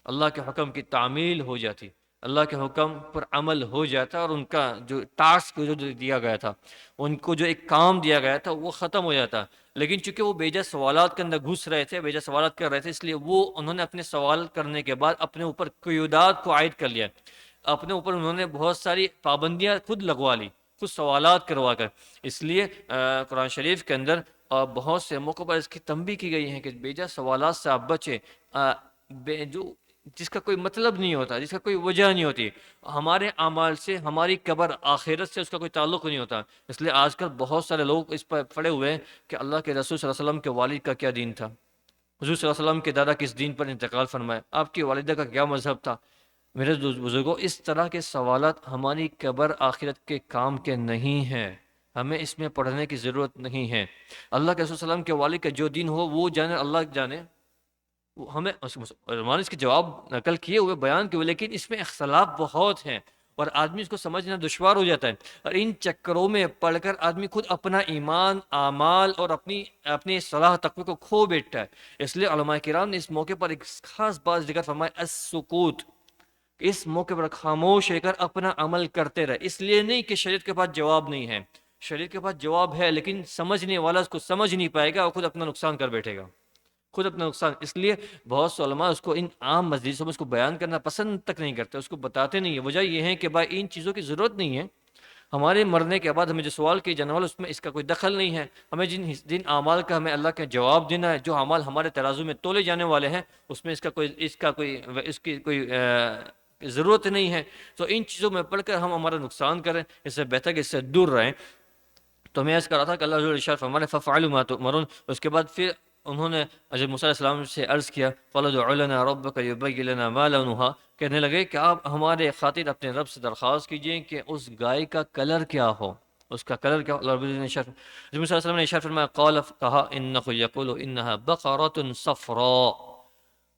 اللہ کے حکم کی تعمیل ہو جاتی، اللہ کے حکم پر عمل ہو جاتا، اور ان کا جو ٹاسک جو دیا گیا تھا، ان کو جو ایک کام دیا گیا تھا وہ ختم ہو جاتا۔ لیکن چونکہ وہ بیجا سوالات کے اندر گھس رہے تھے، بیجا سوالات کر رہے تھے، اس لیے انہوں نے اپنے سوال کرنے کے بعد اپنے اوپر قیودات کو عائد کر لیا، اپنے اوپر انہوں نے بہت ساری پابندیاں خود لگوا لی، خود سوالات کروا کر۔ اس لیے قرآن شریف کے اندر بہت سے موقعوں پر اس کی تنبیہ کی گئی ہے کہ بیجا سوالات سے آپ بچیں، جو جس کا کوئی مطلب نہیں ہوتا، جس کا کوئی وجہ نہیں ہوتی، ہمارے اعمال سے، ہماری قبر آخرت سے اس کا کوئی تعلق نہیں ہوتا۔ اس لیے آج کل بہت سارے لوگ اس پر پڑے ہوئے ہیں کہ اللہ کے رسول صلی اللہ علیہ وسلم کے والد کا کیا دین تھا، حضور صلی اللہ علیہ وسلم کے دادا کس دین پر انتقال فرمائے، آپ کی والدہ کا کیا مذہب تھا۔ میرے بزرگوں، اس طرح کے سوالات ہماری قبر آخرت کے کام کے نہیں ہیں، ہمیں اس میں پڑھنے کی ضرورت نہیں ہے۔ اللہ کے رسول صلی اللہ علیہ وسلم کے والد کا جو دین ہو وہ جانے، اللہ جانے، ہمیں علماء نے اس کے جواب نقل کیے ہوئے، بیان کیے ہوئے، لیکن اس میں اختلاف بہت ہیں اور آدمی اس کو سمجھنا دشوار ہو جاتا ہے، اور ان چکروں میں پڑھ کر آدمی خود اپنا ایمان، اعمال اور اپنی صلاح تقوی کو کھو بیٹھتا ہے۔ اس لیے علماء کرام نے اس موقع پر ایک خاص بات ذکر فرمایا، السکوت، اس موقع پر خاموش رہ کر اپنا عمل کرتے رہے۔ اس لیے نہیں کہ شریعت کے پاس جواب نہیں ہے، شریعت کے پاس جواب ہے، لیکن سمجھنے والا اس کو سمجھ نہیں پائے گا اور خود اپنا نقصان کر بیٹھے گا، خود اپنا نقصان۔ اس لیے بہت سے علماء اس کو ان عام مجلسوں میں اس کو بیان کرنا پسند تک نہیں کرتے، اس کو بتاتے نہیں ہیں۔ وجہ یہ ہے کہ بھائی ان چیزوں کی ضرورت نہیں ہے، ہمارے مرنے کے بعد ہمیں جو سوال کیے جانے والا اس میں اس کا کوئی دخل نہیں ہے۔ ہمیں جن اعمال کا ہمیں اللہ کا جواب دینا ہے، جو اعمال ہمارے ترازو میں تولے جانے والے ہیں، اس میں اس کی کوئی ضرورت نہیں ہے۔ تو ان چیزوں میں پڑھ کر ہم ہمارا نقصان کریں، اس سے بہتر کہ اس سے دور رہیں۔ تو میں اس کر رہا تھا کہ اللہ ارشاد فرمانے فَفْعَلُوا مَا تُؤْمَرُونَ، اس کے بعد پھر انہوں نے حضرت موسیٰ علیہ السلام سے عرض کیا قَالَ ادْعُ لَنَا رَبَّكَ يُبَيِّنْ لَنَا مَا لَوْنُهَا، کہنے لگے کہ آپ ہمارے خاطر اپنے رب سے درخواست کیجئے کہ اس گائے کا کلر کیا ہو، اس کا کلر کیا ہو۔ اللہ رب العزت نے حضرت موسیٰ علیہ السلام نے ارشاد فرمایا قال، کہا انه یقول انها بقرۃ صفراء،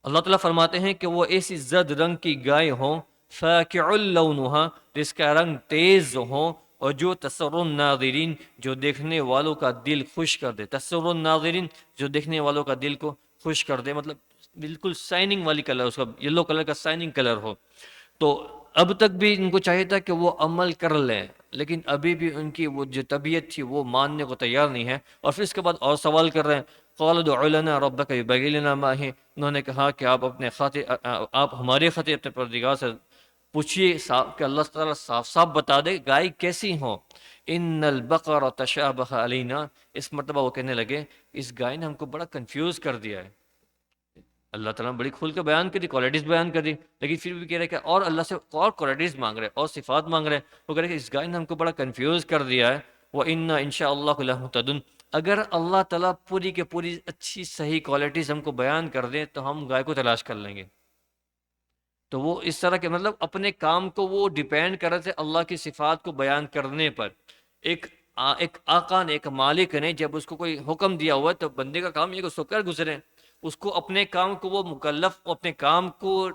اللہ تعالیٰ فرماتے ہیں کہ وہ ایسی زرد رنگ کی گائے ہوں، فاقع لونها، جس کا رنگ تیز ہو، اور جو تسر الناظرین، جو دیکھنے والوں کا دل خوش کر دے۔ تسر الناظرین، جو دیکھنے والوں کا دل کو خوش کر دے، مطلب بالکل سائننگ والی کلر، اس کا یلو کلر کا سائننگ کلر ہو۔ تو اب تک بھی ان کو چاہیے تھا کہ وہ عمل کر لیں، لیکن ابھی بھی ان کی وہ جو طبیعت تھی وہ ماننے کو تیار نہیں ہے، اور پھر اس کے بعد اور سوال کر رہے ہیں قَالَ ادْعُ لَنَا رَبَّكَ يُبَيِّنْ لَنَا مَا هِيَ، انہوں نے کہا کہ آپ ہمارے خاطر اپنے پروردگار سے پوچھیے کہ اللہ تعالیٰ صاف صاف بتا دے گائے کیسی ہوں۔ ان البقر تشابہ علینا، اس مرتبہ وہ کہنے لگے اس گائے نے ہم کو بڑا کنفیوز کر دیا ہے۔ اللہ تعالیٰ نے بڑی کھول کے بیان کر دی، کوالٹیز بیان کر دی، لیکن پھر بھی کہہ رہے کہ اور اللہ سے اور کوالٹیز مانگ رہے، اور صفات مانگ رہے۔ وہ کہہ رہے کہ اس گائے نے ہم کو بڑا کنفیوز کر دیا ہے۔ وَإِنَّا إِن شَاءَ اللَّهُ لَمُهْتَدُونَ، اگر اللہ تعالیٰ پوری کے پوری اچھی صحیح کوالٹیز ہم کو بیان کر دیں تو ہم گائے کو تلاش کر لیں گے. تو وہ اس طرح کے مطلب اپنے کام کو وہ ڈیپینڈ کر رہے تھے اللہ کی صفات کو بیان کرنے پر. ایک آقا نے، ایک مالک نے جب اس کو کوئی حکم دیا ہوا تو بندے کا کام یہ کہ اس کو کر گزرے. اس کو اپنے کام کو وہ مکلف، اپنے کام کو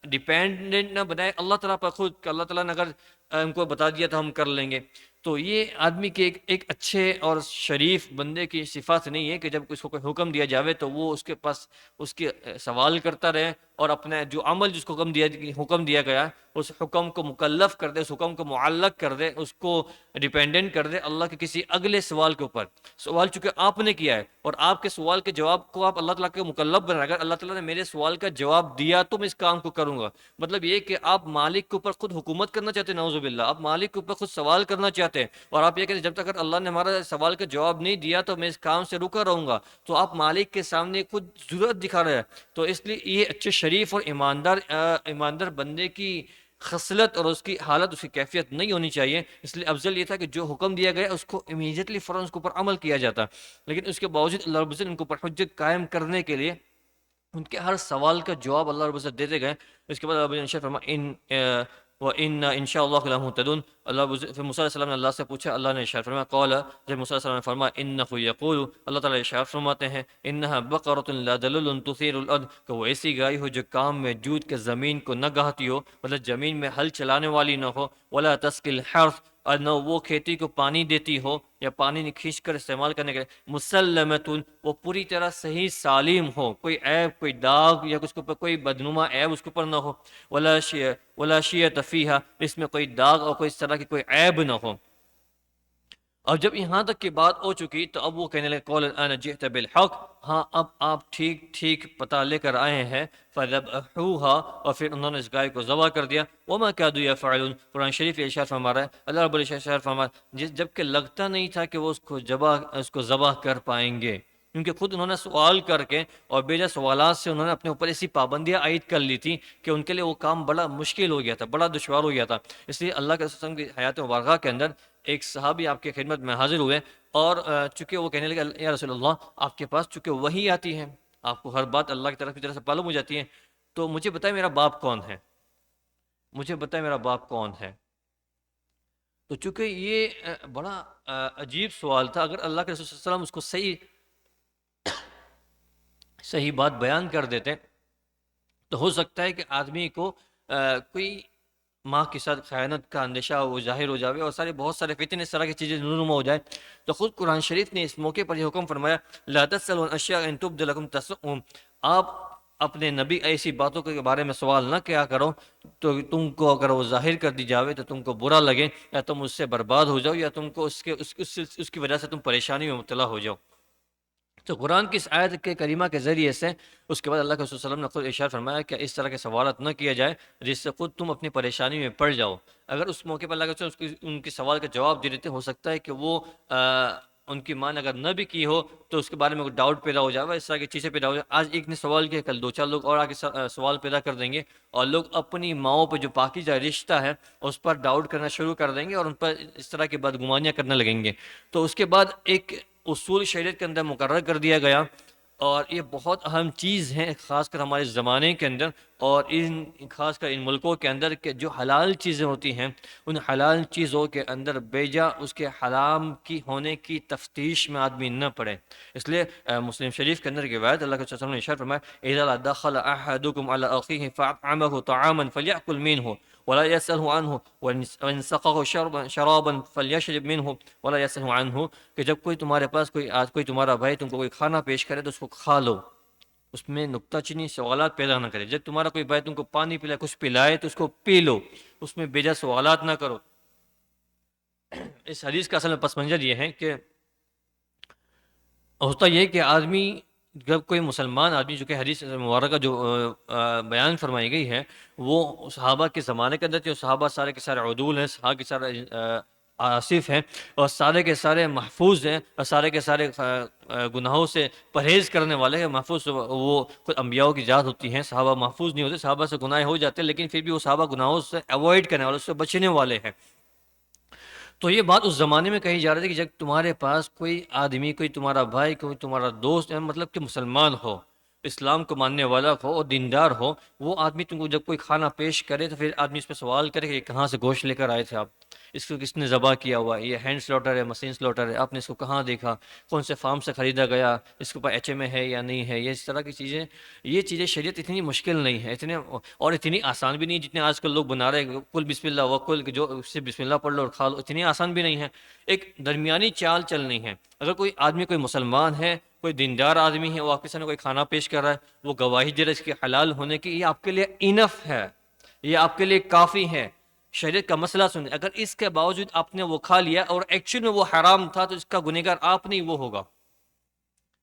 ڈیپینڈنٹ نہ بنائے اللہ تعالیٰ پر خود، کہ اللہ تعالیٰ نے اگر ہم کو بتا دیا تو ہم کر لیں گے. تو یہ آدمی کے ایک اچھے اور شریف بندے کی صفات نہیں ہے کہ جب اس کو کوئی حکم دیا جاوے تو وہ اس کے پاس اس کے سوال کرتا رہے اور اپنے جو عمل جس کو حکم دیا گیا اس حکم کو مکلف کر دے، اس حکم کو معلق کر دے، اس کو ڈیپینڈنٹ کر دے اللہ کے کسی اگلے سوال کے اوپر. سوال چونکہ آپ نے کیا ہے اور آپ کے سوال کے جواب کو آپ اللہ تعالیٰ کے مکلف بنا، اگر اللہ تعالیٰ نے میرے سوال کا جواب دیا تو میں اس کام کو کروں گا. مطلب یہ کہ آپ مالک کے اوپر خود حکومت کرنا چاہتے ہیں، نعوذ باللہ، آپ مالک کے اوپر خود سوال کرنا چاہتے ہیں اور آپ یہ کہتے ہیں جب تک اگر اللہ نے ہمارا سوال کا جواب نہیں دیا تو میں اس کام سے رکا رہوں گا، تو آپ مالک کے سامنے خود ضرورت دکھا رہے ہیں. تو اس لیے یہ اچھے شریف اور ایماندار بندے کی خصلت اور اس کی حالت، اس کی کیفیت نہیں ہونی چاہیے. اس لیے افضل یہ تھا کہ جو حکم دیا گیا اس کو امیجیٹلی فوراً اس کے اوپر عمل کیا جاتا. لیکن اس کے باوجود اللہ رب العزت ان کے اوپر حجت قائم کرنے کے لیے ان کے ہر سوال کا جواب اللہ رب العزت دیتے گئے. اس کے بعد اللہ رب العزت نے فرمایا وَإِنَّ إِن شَاءَ اللَّهُ لَمُهْتَدُونَ. اللہ پھر موسیٰ علیہ السلام نے اللہ سے پوچھا، اللہ نے ارشاد فرمایا قال، جب موسیٰ علیہ السلام نے فرمایا إِنَّهُ يَقُولُ، اللہ تعالیٰ ارشاد فرماتے ہیں إِنَّهَا بَقَرَةٌ لَا ذَلُولٌ تُثِيرُ الْأَرْضَ، کہ وہ ایسی گائے ہو جو کام میں جوت کے زمین کو نہ گاہتی ہو، مطلب زمین میں ہل چلانے والی نہ ہو، وَلَا تَسْقِي الْحَرْثَ، اور نہ وہ کھیتی کو پانی دیتی ہو یا پانی کھینچ کر استعمال کرنے کے لیے، مسلمتن، وہ پوری طرح صحیح سالم ہو، کوئی عیب، کوئی داغ یا اس کے اوپر کوئی بدنما عیب اس کے اوپر نہ ہو، ولا شیئۃ فیہا، اس میں کوئی داغ اور کوئی اس طرح کی کوئی عیب نہ ہو. اور جب یہاں تک کی بات ہو چکی تو اب وہ کہنے لگے قول الآن جئت بالحق، ہاں اب آپ ٹھیک پتہ لے کر آئے ہیں. فذبحوها، اور پھر انہوں نے اس گائے کو ذبح کر دیا. وما كادوا يفعلون، قرآن شریف یہ ارشاد فرما رہا ہے، اللہ رب العزت ارشاد فرما جب کہ لگتا نہیں تھا کہ وہ اس کو ذبح کر پائیں گے، کیونکہ خود انہوں نے سوال کر کے اور بیجا سوالات سے انہوں نے اپنے اوپر ایسی پابندیاں عائد کر لی تھی کہ ان کے لیے وہ کام بڑا مشکل ہو گیا تھا، بڑا دشوار ہو گیا تھا. اس لیے اللہ کے رسول صلی اللہ علیہ وسلم کی حیات مبارکہ کے اندر ایک صحابی آپ کی خدمت میں حاضر ہوئے اور چونکہ وہ کہنے لگے یا رسول اللہ، آپ کے پاس چونکہ وحی آتی ہے، آپ کو ہر بات اللہ کی طرف سے معلوم ہو جاتی ہے، تو مجھے بتائیں میرا باپ کون ہے، مجھے بتائیں میرا باپ کون ہے. تو چونکہ یہ بڑا عجیب سوال تھا، اگر اللہ کے رسول صلی اللہ علیہ وسلم اس کو صحیح بات بیان کر دیتے تو ہو سکتا ہے کہ آدمی کو کوئی ماں کے ساتھ خیانت کا اندیشہ وہ ظاہر ہو جاوے اور بہت سارے فتنے، اس طرح کی چیزیں نونما ہو جائے. تو خود قرآن شریف نے اس موقع پر یہ حکم فرمایا لا تسألوا عن اشیاء ان تبد لکم تسؤکم، آپ اپنے نبی ایسی باتوں کے بارے میں سوال نہ کیا کرو تو تم کو اگر وہ ظاہر کر دی جاوے تو تم کو برا لگے، یا تم اس سے برباد ہو جاؤ، یا تم کو اس کی وجہ سے تم پریشانی میں مبتلا ہو جاؤ. تو قرآن کی اس آیت کے کریمہ کے ذریعے سے اس کے بعد اللہ کے رسول صلی اللہ علیہ وسلم نے خود ارشاد فرمایا کہ اس طرح کے سوالات نہ کیا جائے جس سے خود تم اپنی پریشانی میں پڑ جاؤ. اگر اس موقع پر اللہ کے رسول ان کے سوال کا جواب دے دیتے، ہو سکتا ہے کہ وہ ان کی ماں نے اگر نہ بھی کی ہو تو اس کے بارے میں کوئی ڈاؤٹ پیدا ہو جائے، اس طرح کی چیزیں پیدا ہو جائے. آج ایک نے سوال کیا، کل 2-4 لوگ اور آگے سوال پیدا کر دیں گے اور لوگ اپنی ماؤں پہ جو پاکیزہ رشتہ ہے اس پر ڈاؤٹ کرنا شروع کر دیں گے اور ان پر اس طرح کی بدگمانیاں کرنے لگیں گے. تو اس کے بعد ایک اصول شریعت کے اندر مقرر کر دیا گیا، اور یہ بہت اہم چیز ہے خاص کر ہمارے زمانے کے اندر اور خاص کر ان ملکوں کے اندر، کہ جو حلال چیزیں ہوتی ہیں ان حلال چیزوں کے اندر بیجا اس کے حرام کی ہونے کی تفتیش میں آدمی نہ پڑے. اس لیے مسلم شریف کے اندر کی روایت اللہ کے رسول صلی اللہ علیہ وسلم نے ارشاد فرمایا اذا دخل احدکم علی اخیہ فاطعمه طعاما فلیأکل منه ولا يسأله عنه وإن سقه شرابا فليشرب منه ولا يسأله عنه، کہ جب کوئی تمہارے پاس کوئی تمہارا بھائی تم کو کوئی کھانا پیش کرے تو اس کو کھا لو، اس میں نکتہ چینی سوالات پیدا نہ کرے. جب تمہارا کوئی بھائی تم کو پانی پلائے، کچھ پلائے تو اس کو پی لو، اس میں بیجا سوالات نہ کرو. اس حدیث کا اصل میں پس منظر یہ ہے کہ ہوتا یہ کہ آدمی جب کوئی مسلمان آدمی، جو کہ حدیث مبارکہ جو بیان فرمائی گئی ہے وہ صحابہ کے زمانے کے اندر تھی، اور صحابہ سارے کے سارے عدول ہیں، صحابہ کے سارے آصف ہیں اور سارے کے سارے محفوظ ہیں اور سارے کے سارے گناہوں سے پرہیز کرنے والے ہیں. محفوظ وہ خود انبیاء کی ذات ہوتی ہیں، صحابہ محفوظ نہیں ہوتے، صحابہ سے گناہ ہو جاتے ہیں لیکن پھر بھی وہ صحابہ گناہوں سے اوائڈ کرنے والے، اس سے بچنے والے ہیں. تو یہ بات اس زمانے میں کہی جا رہی تھی کہ جب تمہارے پاس کوئی آدمی، کوئی تمہارا بھائی، کوئی تمہارا دوست، مطلب کہ مسلمان ہو، اسلام کو ماننے والا ہو اور دیندار ہو، وہ آدمی تم کو جب کوئی کھانا پیش کرے تو پھر آدمی اس پہ سوال کرے کہ یہ کہاں سے گوشت لے کر آئے تھے آپ، اس کو کس نے ذبح کیا ہوا ہے، یہ ہینڈ سلوٹر ہے، مسین سلوٹر ہے، آپ نے اس کو کہاں دیکھا، کون سے فارم سے خریدا گیا، اس کے اوپر ایچ ایم اے ہے یا نہیں ہے، یہ اس طرح کی چیزیں. یہ چیزیں شریعت اتنی مشکل نہیں ہے، اتنے اور اتنی آسان بھی نہیں جتنے آج کل لوگ بنا رہے ہیں. کل بسم اللہ وکل، جو اس سے بسم اللہ پڑھ لو اور کھا لو، اتنی آسان بھی نہیں ہے. ایک درمیانی چال چلنی ہے. اگر کوئی آدمی، کوئی مسلمان ہے، کوئی دیندار آدمی ہے، وہ آپ کے سامنے کوئی کھانا پیش کر رہا ہے، وہ گواہی دے رہا ہے اس کے حلال ہونے کی، یہ آپ کے لیے انف ہے، یہ آپ کے لیے کافی ہے. شریعت کا مسئلہ سنیں، اگر اس کے باوجود آپ نے وہ کھا لیا اور ایکچوئل میں وہ حرام تھا تو اس کا گنہگار آپ نہیں، وہ ہوگا.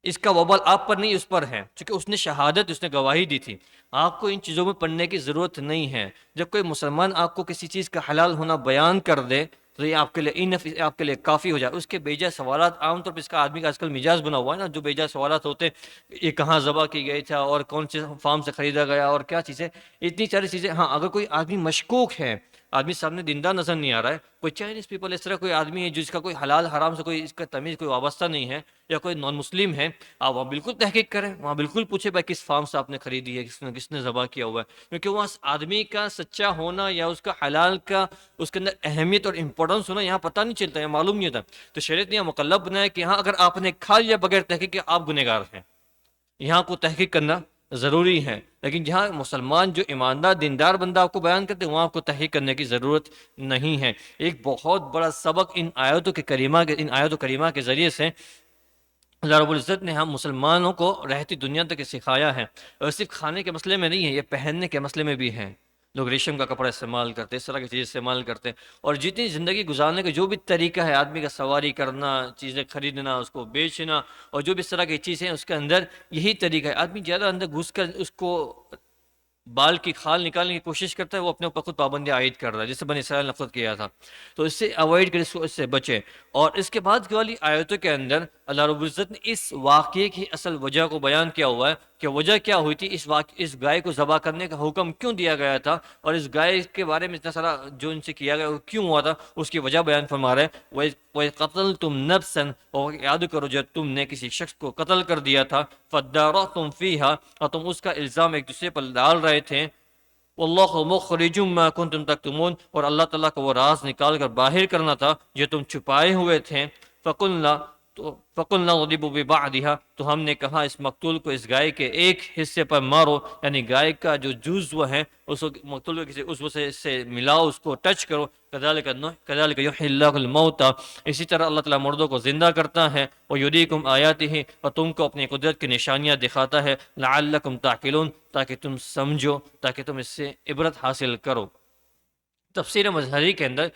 اس کا وبال آپ پر نہیں، اس پر ہے، چونکہ اس نے شہادت، اس نے گواہی دی تھی. آپ کو ان چیزوں میں پڑھنے کی ضرورت نہیں ہے. جب کوئی مسلمان آپ کو کسی چیز کا حلال ہونا بیان کر دے تو یہ آپ کے لیے انف، آپ کے لیے کافی ہو جائے. اس کے بیجا سوالات، عام طور پہ اس کا آدمی کا آج کل مزاج بنا ہوا ہے نا، جو بیجا سوالات ہوتے ہیں، یہ کہاں ذبح کی گئی تھا اور کون سے فارم سے خریدا گیا اور کیا چیزیں، اتنی ساری چیزیں. ہاں اگر کوئی آدمی مشکوک ہے، آدمی سامنے دیندار نظر نہیں آ رہا ہے، کوئی چائنیز پیپل، اس طرح کوئی آدمی ہے جس کا کوئی حلال حرام سے کوئی اس کا تمیز، کوئی وابستہ نہیں ہے، یا کوئی نان مسلم ہے، آپ وہاں بالکل تحقیق کریں، وہاں بالکل پوچھیں بھائی کس فارم سے آپ نے خریدی ہے، کس نے ذبح کیا ہوا ہے. کیونکہ وہاں آدمی کا سچا ہونا یا اس کا حلال کا، اس کے اندر اہمیت اور امپورٹنس ہونا یہاں پتہ نہیں چلتا، یہاں معلوم نہیں ہوتا. تو شریعت نے یہاں مکلف بنایا کہ ہاں اگر آپ نے کھا لیا بغیر تحقیق کے، آپ گنہگار ہیں. یہاں کو تحقیق کرنا ضروری ہے. لیکن جہاں مسلمان جو ایماندار دیندار بندہ آپ کو بیان کرتے ہیں، وہاں آپ کو تحقیق کرنے کی ضرورت نہیں ہے. ایک بہت بڑا سبق ان آیاتوں کریمہ کے ذریعے سے اللہ رب العزت نے ہم مسلمانوں کو رہتی دنیا تک سکھایا ہے. اور صرف کھانے کے مسئلے میں نہیں ہے، یہ پہننے کے مسئلے میں بھی ہے. لوگ ریشم کا کپڑا استعمال کرتے ہیں، اس طرح کی چیز استعمال کرتے ہیں. اور جتنی زندگی گزارنے کا جو بھی طریقہ ہے، آدمی کا سواری کرنا، چیزیں خریدنا، اس کو بیچنا، اور جو بھی اس طرح کی چیزیں ہیں، اس کے اندر یہی طریقہ ہے. آدمی زیادہ اندر گھس کر اس کو بال کی کھال نکالنے کی کوشش کرتا ہے، وہ اپنے اوپر خود پابندیاں عائد کر رہا ہے، جس سے بنی اسرائیل نے نفرت کیا تھا. تو اس سے اوائڈ کرے، اس سے بچے. اور اس کے بعد والی آیتوں کے اندر اللہ رب العزت نے اس واقعے کی اصل وجہ کو بیان کیا ہوا ہے کہ وجہ کیا ہوئی تھی، اس گائے کو ذبح کرنے کا حکم کیوں دیا گیا تھا، اور اس گائے کے بارے میں اتنا سارا جو ان سے کیا گیا وہ کیوں ہوا تھا، اس کی وجہ بیان فرما رہے ہیں. وَإِذْ قَتَلْتُمْ نَفْسًا، اور یاد کرو جب تم نے کسی شخص کو قتل کر دیا تھا، فَادَّارَأْتُمْ فِيهَا، اور تم اس کا الزام ایک دوسرے پر ڈال رہے تھے. واللہ مخرج ما کنتم تکتمون، اور اللہ تعالیٰ کو وہ راز نکال کر باہر کرنا تھا جو تم چھپائے ہوئے تھے. فقلنا اضربوا ببعضها، تو ہم نے کہا اس مقتول کو اس گائے کے ایک حصے پر مارو، یعنی گائے کا جو جزو ہے اس کو مقتول کے کسی عضو سے ملاؤ، اس کو ٹچ کرو. کذالک یحیی اللہ الموتى، اسی طرح اللہ تعالیٰ مردوں کو زندہ کرتا ہے. ویریکم آیاتہ، اور تم کو اپنی قدرت کی نشانیاں دکھاتا ہے. لعلکم تعقلون، تاکہ تم سمجھو، تاکہ تم اس سے عبرت حاصل کرو. تفسیر مظہری کے اندر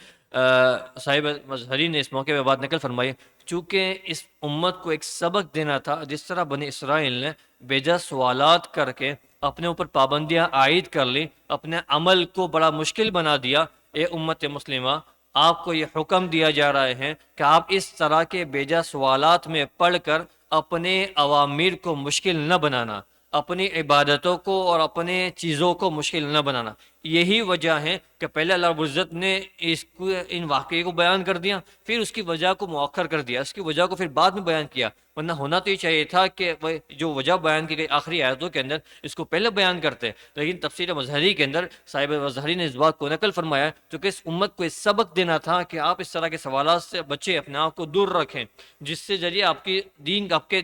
صاحب مظہری نے اس موقع پہ بات نقل فرمائی، چونکہ اس امت کو ایک سبق دینا تھا. جس طرح بنی اسرائیل نے بیجا سوالات کر کے اپنے اوپر پابندیاں عائد کر لی، اپنے عمل کو بڑا مشکل بنا دیا، اے امت مسلمہ آپ کو یہ حکم دیا جا رہا ہے کہ آپ اس طرح کے بیجا سوالات میں پڑھ کر اپنے اوامر کو مشکل نہ بنانا، اپنی عبادتوں کو اور اپنے چیزوں کو مشکل نہ بنانا. یہی وجہ ہے کہ پہلے اللہ رب العزت نے ان واقعے کو بیان کر دیا، پھر اس کی وجہ کو مؤخر کر دیا، اس کی وجہ کو پھر بعد میں بیان کیا. ورنہ ہونا تو یہ چاہیے تھا کہ جو وجہ بیان کی گئی آخری آیتوں کے اندر اس کو پہلے بیان کرتے. لیکن تفسیر مظہری کے اندر صاحب مظہری نے اس بات کو نقل فرمایا کیونکہ اس امت کو اس سبق دینا تھا کہ آپ اس طرح کے سوالات سے بچے، اپنے آپ کو دور رکھیں، جس سے ذریعے آپ کے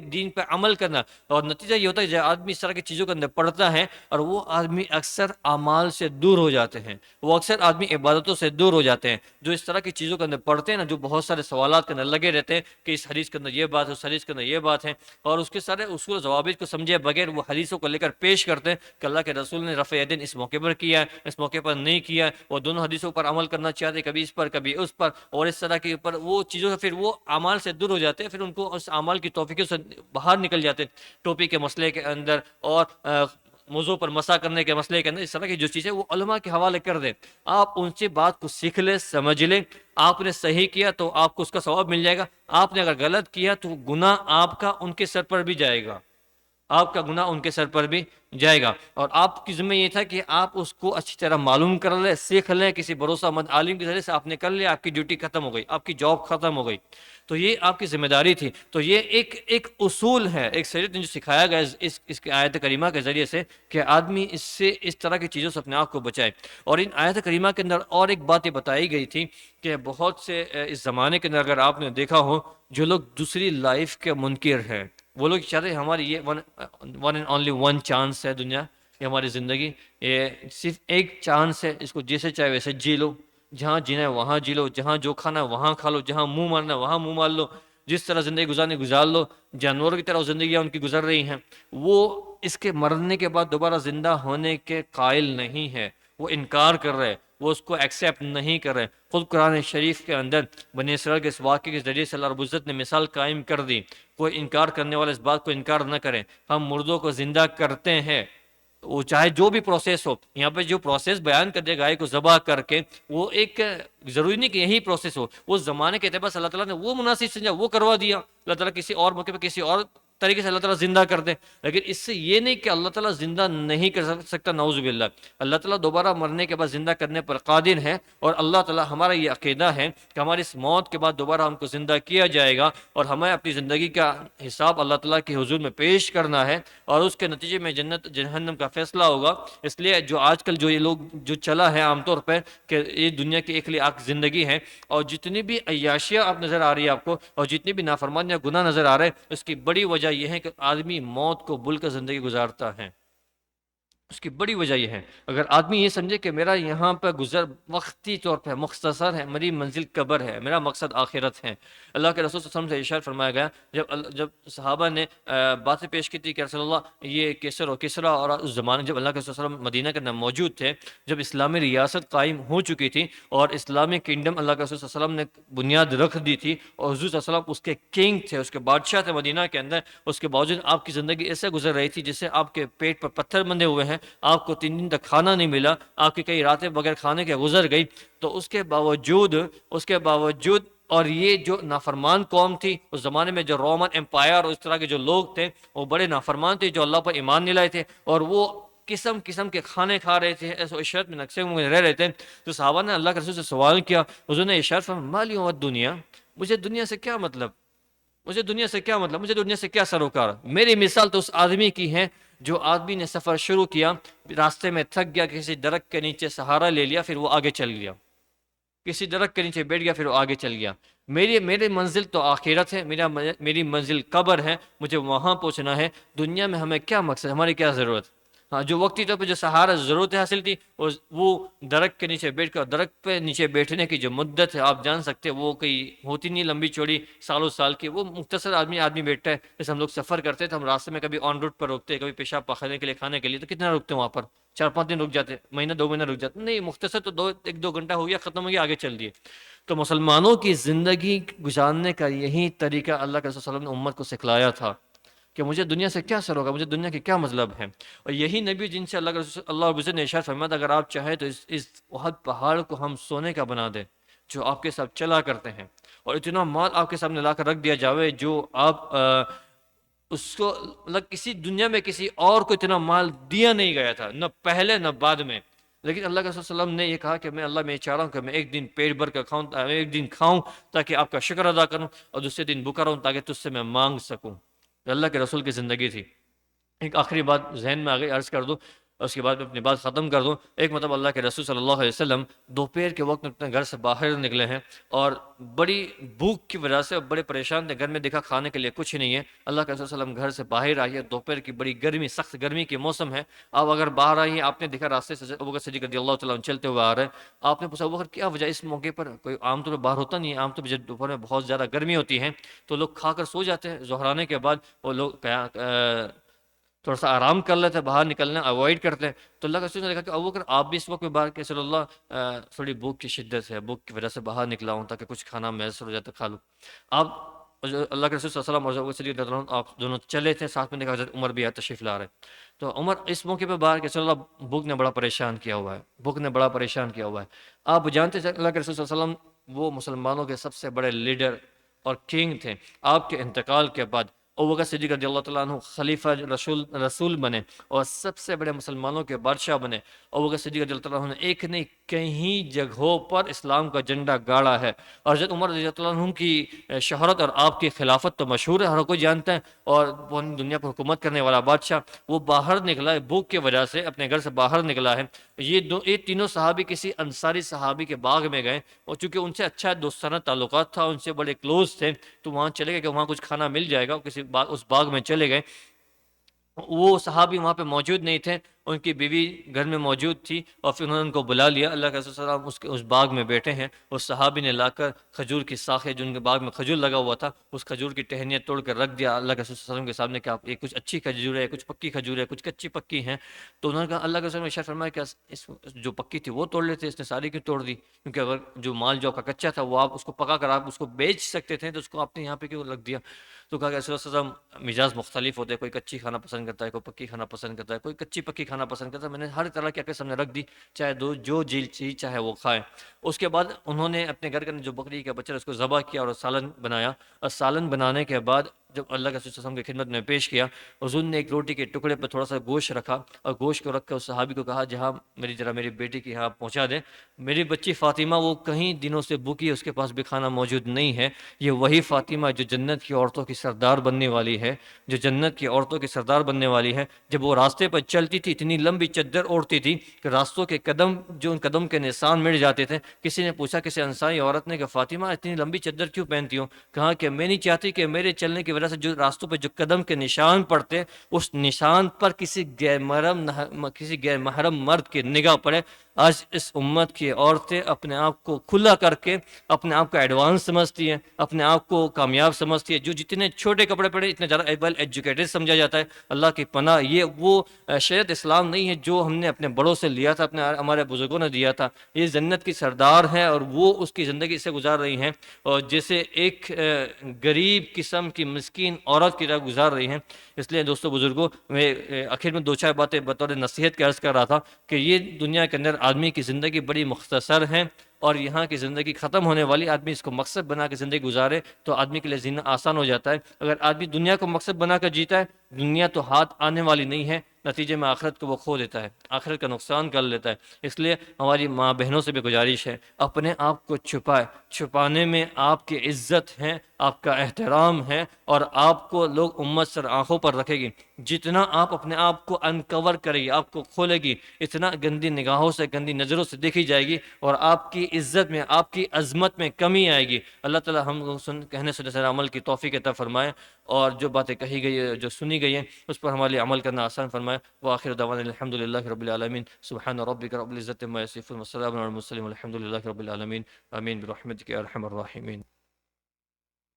دین پہ عمل کرنا. اور نتیجہ یہ ہوتا ہے جب آدمی اس طرح کی چیزوں کے اندر پڑھتا ہے اور وہ آدمی اکثر اعمال سے دور ہو جاتے ہیں، وہ اکثر آدمی عبادتوں سے دور ہو جاتے ہیں. جو اس طرح کی چیزوں کے اندر پڑھتے ہیں نا، جو بہت سارے سوالات کے اندر لگے رہتے ہیں کہ اس حدیث کے اندر یہ بات ہے، اس حدیث کے اندر یہ بات ہے، اور اس کے سارے اصول و ضوابط کو سمجھے بغیر وہ حدیثوں کو لے کر پیش کرتے ہیں کہ اللہ کے رسول نے رفع یدین اس موقع پر کیا ہے، اس موقع پر نہیں کیا ہے. وہ دونوں حدیثوں پر عمل کرنا چاہتے، کبھی اس پر کبھی اس پر، اور اس طرح کے اوپر وہ چیزوں سے پھر وہ اعمال سے دور ہو جاتے ہیں، پھر ان کو اس اعمال کی توفیقوں سے باہر نکل جاتے ہیں. ٹوپی کے مسئلے کے اندر اور موضوع پر مسح کرنے کے مسئلے کے اندر اس طرح کی جو چیزیں وہ علماء کے حوالے کر دیں. آپ ان سے بات کو سیکھ لیں، سمجھ لیں. آپ نے صحیح کیا تو آپ کو اس کا ثواب مل جائے گا، آپ نے اگر غلط کیا تو گناہ آپ کا ان کے سر پر بھی جائے گا. آپ کا گناہ ان کے سر پر بھی جائے گا۔ اور آپ کی ذمہ یہ تھا کہ آپ اس کو اچھی طرح معلوم کر لیں، سیکھ لیں، کسی بھروسہ مند عالم کے ذریعے سے آپ نے کر لیا، آپ کی ڈیوٹی ختم ہو گئی، آپ کی جاب ختم ہو گئی، تو یہ آپ کی ذمہ داری تھی۔ تو یہ ایک اصول ہے، ایک شریعت نے جو سکھایا گیا اس کی آیت کریمہ کے ذریعے سے کہ آدمی اس طرح کی چیزوں سے اپنے آپ کو بچائے۔ اور ان آیت کریمہ کے اندر اور ایک بات یہ بتائی گئی تھی کہ بہت سے اس زمانے کے اندر اگر آپ نے دیکھا ہو جو لوگ دوسری لائف کے منکر ہیں، وہ لوگ چاہتے ہیں ہماری یہ one and only one chance ہے دنیا، یہ ہماری زندگی، یہ صرف ایک چانس ہے، اس کو جیسے چاہے ویسے جی لو، جہاں جینا ہے وہاں جی لو، جہاں جو کھانا ہے وہاں کھا لو، جہاں منہ مارنا ہے وہاں منہ مار لو، جس طرح زندگی گزارنے گزار لو، جانوروں کی طرح زندگیاں ان کی گزر رہی ہیں۔ وہ اس کے مرنے کے بعد دوبارہ زندہ ہونے کے قائل نہیں ہے، وہ انکار کر رہے، وہ اس کو ایکسیپٹ نہیں کر رہے۔ خود قرآن شریف کے اندر بنی اسرائیل کے اس واقعے کے ذریعے سے اللہ رب العزت نے مثال قائم کر دی، کوئی انکار کرنے والا اس بات کو انکار نہ کرے، ہم مردوں کو زندہ کرتے ہیں، وہ چاہے جو بھی پروسیس ہو۔ یہاں پہ جو پروسیس بیان کر دیا گائے کو ذبح کر کے، وہ ایک ضروری نہیں کہ یہی پروسیس ہو، وہ زمانے کے اعتبار سے اللہ تعالیٰ نے وہ مناسب سمجھا وہ کروا دیا، اللہ تعالیٰ کسی اور موقع پہ کسی اور طریقے سے اللہ تعالیٰ زندہ کر دے، لیکن اس سے یہ نہیں کہ اللہ تعالیٰ زندہ نہیں کر سکتا، نعوذ باللہ۔ اللہ تعالیٰ دوبارہ مرنے کے بعد زندہ کرنے پر قادر ہے، اور اللہ تعالیٰ ہمارا یہ عقیدہ ہے کہ ہماری اس موت کے بعد دوبارہ ہم کو زندہ کیا جائے گا، اور ہمیں اپنی زندگی کا حساب اللہ تعالیٰ کے حضور میں پیش کرنا ہے، اور اس کے نتیجے میں جنت جہنم کا فیصلہ ہوگا۔ اس لیے جو آج کل جو یہ لوگ جو چلا ہے عام طور پہ کہ یہ دنیا کی ایک لیے زندگی ہے، اور جتنی بھی عیاشیاں آپ نظر آ رہی ہے آپ کو، اور جتنی بھی نافرمانیاں گناہ نظر آ رہے ہیں، اس کی بڑی وجہ یہ ہے کہ آدمی موت کو بھول کر زندگی گزارتا ہے۔ اس کی بڑی وجہ یہ ہے، اگر آدمی یہ سمجھے کہ میرا یہاں پہ گزر وقتی طور پہ مختصر ہے، میری منزل قبر ہے، میرا مقصد آخرت ہے۔ اللہ کے رسول صلی اللہ علیہ وسلم سے ارشاد فرمایا گیا، جب صحابہ نے باتیں پیش کی تھی کہ رسول اللہ یہ کیسر و کسرا، اور اس زمانے جب اللہ کے رسول صلی اللہ علیہ وسلم مدینہ کے اندر موجود تھے، جب اسلامی ریاست قائم ہو چکی تھی اور اسلامی کنگڈم اللہ کے رسول صلی اللہ علیہ وسلم نے بنیاد رکھ دی تھی، اور حضور صلی اللہ علیہ وسلم اس کے کنگ تھے، اس کے بادشاہ تھے مدینہ کے اندر، اس کے باوجود آپ کی زندگی ایسے گزر رہی تھی جسے آپ کے پیٹ پر پتھر بندھے ہوئے ہیں، آپ کو 3 دن تک کھانا نہیں ملا، آپ کی کئی راتیں بغیر کھانے کے گزر گئی، تو اس کے باوجود اور یہ جو نافرمان قوم تھی اس زمانے میں، جو رومن امپائر اور اس طرح کے جو لوگ تھے وہ بڑے نافرمان تھے، جو اللہ پر ایمان نہیں لائے تھے، اور وہ قسم قسم کے کھانے کھا رہے تھے، ایسے عشرت میں نقشے میں رہ رہے تھے۔ تو صحابہ نے اللہ کے رسول سے سوال کیا، حضور نے ارشاد فرمایا ما لی و الدنیا، مجھے دنیا سے کیا مطلب، مجھے دنیا سے کیا مطلب، مجھے دنیا سے کیا سروکار۔ میری مثال تو اس آدمی کی ہے جو آدمی نے سفر شروع کیا، راستے میں تھک گیا، کسی درخت کے نیچے سہارا لے لیا، پھر وہ آگے چل گیا، کسی درخت کے نیچے بیٹھ گیا، پھر وہ آگے چل گیا۔ میری منزل تو آخرت ہے، میری منزل قبر ہے، مجھے وہاں پہنچنا ہے۔ دنیا میں ہمیں کیا مقصد، ہماری کیا ضرورت؟ ہاں، جو وقتی طور پہ جو سہارا ضرورت حاصل تھی، وہ درخت کے نیچے بیٹھ کر، درخت پہ نیچے بیٹھنے کی جو مدت ہے آپ جان سکتے، وہ کوئی ہوتی نہیں لمبی چوڑی سالوں سال کی، وہ مختصر آدمی بیٹھتا ہے۔ جیسے ہم لوگ سفر کرتے ہیں تو ہم راستے میں کبھی آن روٹ پر رکتے ہیں، کبھی پیشاب پاخانے کے لیے، کھانے کے لیے، تو کتنا رکتے ہیں وہاں پر؟ 4-5 دن رک جاتے، مہینہ 2 مہینہ رک جاتے، نہیں، مختصر تو 1-2 گھنٹہ ہو گیا، ختم ہو گیا، آگے چل دیے۔ تو مسلمانوں کی زندگی گزارنے کا یہی طریقہ اللہ کے رسول صلی اللہ علیہ وسلم نے امت کو سکھلایا تھا کہ مجھے دنیا سے کیا سر ہوگا، مجھے دنیا کی کیا مطلب ہے۔ اور یہی نبی جن سے اللہ کے رسول اللہ علیہ وسلم نے ارشاد فرمایا، اگر آپ چاہیں تو اس احد پہاڑ کو ہم سونے کا بنا دیں جو آپ کے ساتھ چلا کرتے ہیں، اور اتنا مال آپ کے سامنے لا کر رکھ دیا جاوے جو آپ اس کو کسی دنیا میں کسی اور کو اتنا مال دیا نہیں گیا تھا، نہ پہلے نہ بعد میں۔ لیکن اللہ کے رسول صلی اللہ علیہ وسلم نے یہ کہا کہ میں چاہ رہا ہوں کہ میں ایک دن پیٹ بھر کر کھاؤں، ایک دن کھاؤں تاکہ آپ کا شکر ادا کروں، اور دوسرے دن بھوکا رہوں تاکہ تجھ سے میں مانگ سکوں۔ اللہ کے رسول کی زندگی تھی۔ ایک آخری بات ذہن میں آ گئی، عرض کر دوں، اس کے بعد میں اپنی بات ختم کر دوں۔ ایک مطلب اللہ کے رسول صلی اللہ علیہ وسلم دوپہر کے وقت میں اپنے گھر سے باہر نکلے ہیں، اور بڑی بھوک کی وجہ سے بڑے پریشان تھے، گھر میں دیکھا کھانے کے لیے کچھ نہیں ہے۔ اللہ کے رسول صلی اللہ علیہ وسلم گھر سے باہر آئیے، دوپہر کی بڑی گرمی، سخت گرمی کے موسم ہے، آپ اگر باہر آئیے، آپ نے دیکھا راستے سے ابوبکر صدیق رضی اللہ تعالیٰ عنہ چلتے ہوئے آ رہے ہیں، آپ نے پوچھا ابوبکر کیا وجہ اس موقع پر؟ کوئی عام طور پر باہر ہوتا نہیں ہے، عام طور پر جب دوپہر میں بہت زیادہ گرمی ہوتی ہے تو لوگ کھا کر سو جاتے ہیں، ظہرانے کے بعد وہ لوگ تھوڑا سا آرام کر لیتے ہیں، باہر نکلنا اوائڈ کرتے ہیں۔ تو اللہ کے رسول نے دیکھا کہ ابوبکر آپ بھی اس وقت میں باہر کہ صلی اللہ تھوڑی بھوک کی شدت ہے، بھوک کی وجہ سے باہر نکلا ہوں تاکہ کچھ کھانا میسر ہو جاتا کھا لوں۔ آپ اللہ کے رسول صلی اللہ علیہ وسلم اور ابوبکر صدیق رضی اللہ عنہ آپ دونوں چلے تھے، ساتھ میں دیکھا حضرت عمر بھی تشریف لا رہے۔ تو عمر اس موقع پہ باہر کہ صلی اللہ بھوک نے بڑا پریشان کیا ہوا ہے، بھوک نے بڑا پریشان کیا ہوا ہے۔ آپ جانتے ہیں اللہ کے رسول صلی اللہ علیہ وسلم وہ مسلمانوں کے سب سے بڑے لیڈر اور کنگ تھے۔ آپ کے انتقال کے بعد ابوبکر صدیق رضی اللہ تعالیٰ عنہ خلیفہ رسول بنے اور سب سے بڑے مسلمانوں کے بادشاہ بنے۔ ابوبکر صدیق رضی اللہ تعالیٰ عنہ نے ایک نہیں کئی جگہوں پر اسلام کا جھنڈا گاڑا ہے، اور حضرت عمر رضی اللہ عنہ کی شہرت اور آپ کی خلافت تو مشہور ہے، ہر کوئی جانتا ہے، اور پوری دنیا پر حکومت کرنے والا بادشاہ، وہ باہر نکلا ہے بھوک کی وجہ سے، اپنے گھر سے باہر نکلا ہے۔ یہ تینوں صحابی کسی انصاری صحابی کے باغ میں گئے، اور چونکہ ان سے اچھا دوستانہ تعلقات تھا، ان سے بڑے کلوز تھے، تو وہاں چلے گئے کہ وہاں کچھ کھانا مل جائے گا، اس باغ میں چلے گئے۔ وہ صحابی وہاں پہ موجود نہیں تھے، ان کی بیوی گھر میں موجود تھی، اور پھر انہوں نے ان کو بلا لیا۔ اللہ کے رسول صلی اللہ علیہ وسلم اس باغ میں بیٹھے ہیں، اس صحابی نے لا کر کھجور کی ساخیں، جو ان کے باغ میں کھجور لگا ہوا تھا، اس کھجور کی ٹہنیاں توڑ کر رکھ دیا اللہ کے رسول صلی اللہ علیہ وسلم کے سامنے کہ آپ، یہ کچھ اچھی کھجور ہے، کچھ پکی کھجور ہے، کچھ کچی پکی ہیں۔ تو انہوں نے کہا، اللہ کے رسول نے ارشاد فرمایا کہ جو پکی تھی وہ توڑ لیتے، اس نے ساری کیوں توڑ دی؟ کیونکہ اگر جو مال جو آپ کا کچا تھا وہ آپ اس کو پکا کر آپ اس کو بیچ سکتے تھے، تو اس کو آپ نے یہاں پہ کیوں رکھ دیا؟ تو کہا کہ رسول اللہ صلی اللہ علیہ وسلم مزاج مختلف ہوتے ہیں، کوئی کچی کھانا پسند کرتا ہے، کوئی پکی کھانا پسند کرتا ہے، کوئی کچی پکی کھانا پسند کرتا ہے، میں نے ہر طرح کی آپ کے سامنے رکھ دی، چاہے جو چیز چاہے وہ کھائے۔ اس کے بعد انہوں نے اپنے گھر کا جو بکری کا بچہ اس کو ذبح کیا اور سالن بنایا، اور سالن بنانے کے بعد جب اللہ کے رسول صلی اللہ علیہ وسلم کی خدمت میں پیش کیا، حضور نے ایک روٹی کے ٹکڑے پر تھوڑا سا گوشت رکھا، اور گوشت کو رکھ کر اس صحابی کو کہا، جہاں میری بیٹی کی یہاں پہنچا دیں، میری بچی فاطمہ وہ کہیں دنوں سے بھوکی ہے، اس کے پاس بھی کھانا موجود نہیں ہے، یہ وہی فاطمہ جو جنت کی عورتوں کی سردار بننے والی ہے، جو جنت کی عورتوں کی سردار بننے والی ہے۔ جب وہ راستے پر چلتی تھی اتنی لمبی چادر اوڑھتی تھی کہ راستوں کے قدم، جو ان قدم کے نشان مٹ جاتے تھے۔ کسی نے پوچھا کسی انصاری عورت نے کہ فاطمہ اتنی لمبی چادر کیوں پہنتی ہو؟ کہا کہ میں نہیں چاہتی کہ میرے چلنے کی وجہ سے جو راستوں پہ جو قدم کے نشان پڑتے، اس نشان پر کسی غیر محرم مرد کی نگاہ پڑے۔ آج اس امت کی عورتیں اپنے آپ کو کھلا کر کے اپنے آپ کو ایڈوانس سمجھتی ہیں، اپنے آپ کو کامیاب سمجھتی ہے، جو جتنے چھوٹے کپڑے پہنے اتنے زیادہ ویل ایجوکیٹڈ سمجھا جاتا ہے۔ اللہ کی پناہ، یہ وہ شریعت اسلام نہیں ہے جو ہم نے اپنے بڑوں سے لیا تھا، ہمارے بزرگوں نے دیا تھا۔ یہ جنت کی سردار ہے اور وہ اس کی زندگی سے گزار رہی ہیں، اور جیسے ایک غریب قسم کی مسکین عورت کی طرح گزار رہی ہیں۔ اس لیے دوستو بزرگوں، میں آخر میں دو چار باتیں بطور نصیحت کے عرض کر رہا تھا کہ یہ دنیا کے اندر آدمی کی زندگی بڑی مختصر ہے، اور یہاں کی زندگی ختم ہونے والی، آدمی اس کو مقصد بنا کے زندگی گزارے تو آدمی کے لیے جینا آسان ہو جاتا ہے۔ اگر آدمی دنیا کو مقصد بنا کر جیتا ہے، دنیا تو ہاتھ آنے والی نہیں ہے، نتیجے میں آخرت کو وہ کھو دیتا ہے، آخرت کا نقصان کر لیتا ہے۔ اس لیے ہماری ماں بہنوں سے بھی گزارش ہے، اپنے آپ کو چھپائے، چھپانے میں آپ کی عزت ہے، آپ کا احترام ہے، اور آپ کو لوگ امت سر آنکھوں پر رکھے گی۔ جتنا آپ اپنے آپ کو انکور کرے گی، آپ کو کھولے گی، اتنا گندی نگاہوں سے، گندی نظروں سے دیکھی جائے گی، اور آپ کی عزت میں، آپ کی عظمت میں کمی آئے گی۔ اللہ تعالی ہم لوگ کہنے سننے سے عمل کی توفیق عطا فرمائے، اور جو باتیں کہی گئی ہے، جو سنی گئی ہیں، اس پر ہمارے لیے عمل کرنا آسان فرمائے۔ وآخر دعوانا الحمد للہ رب العالمین، سبحان ربک رب العزۃ عما یصفون، وسلام علی المرسلین، والحمد للہ رب العالمین، آمین برحمتک یا ارحم الراحمین۔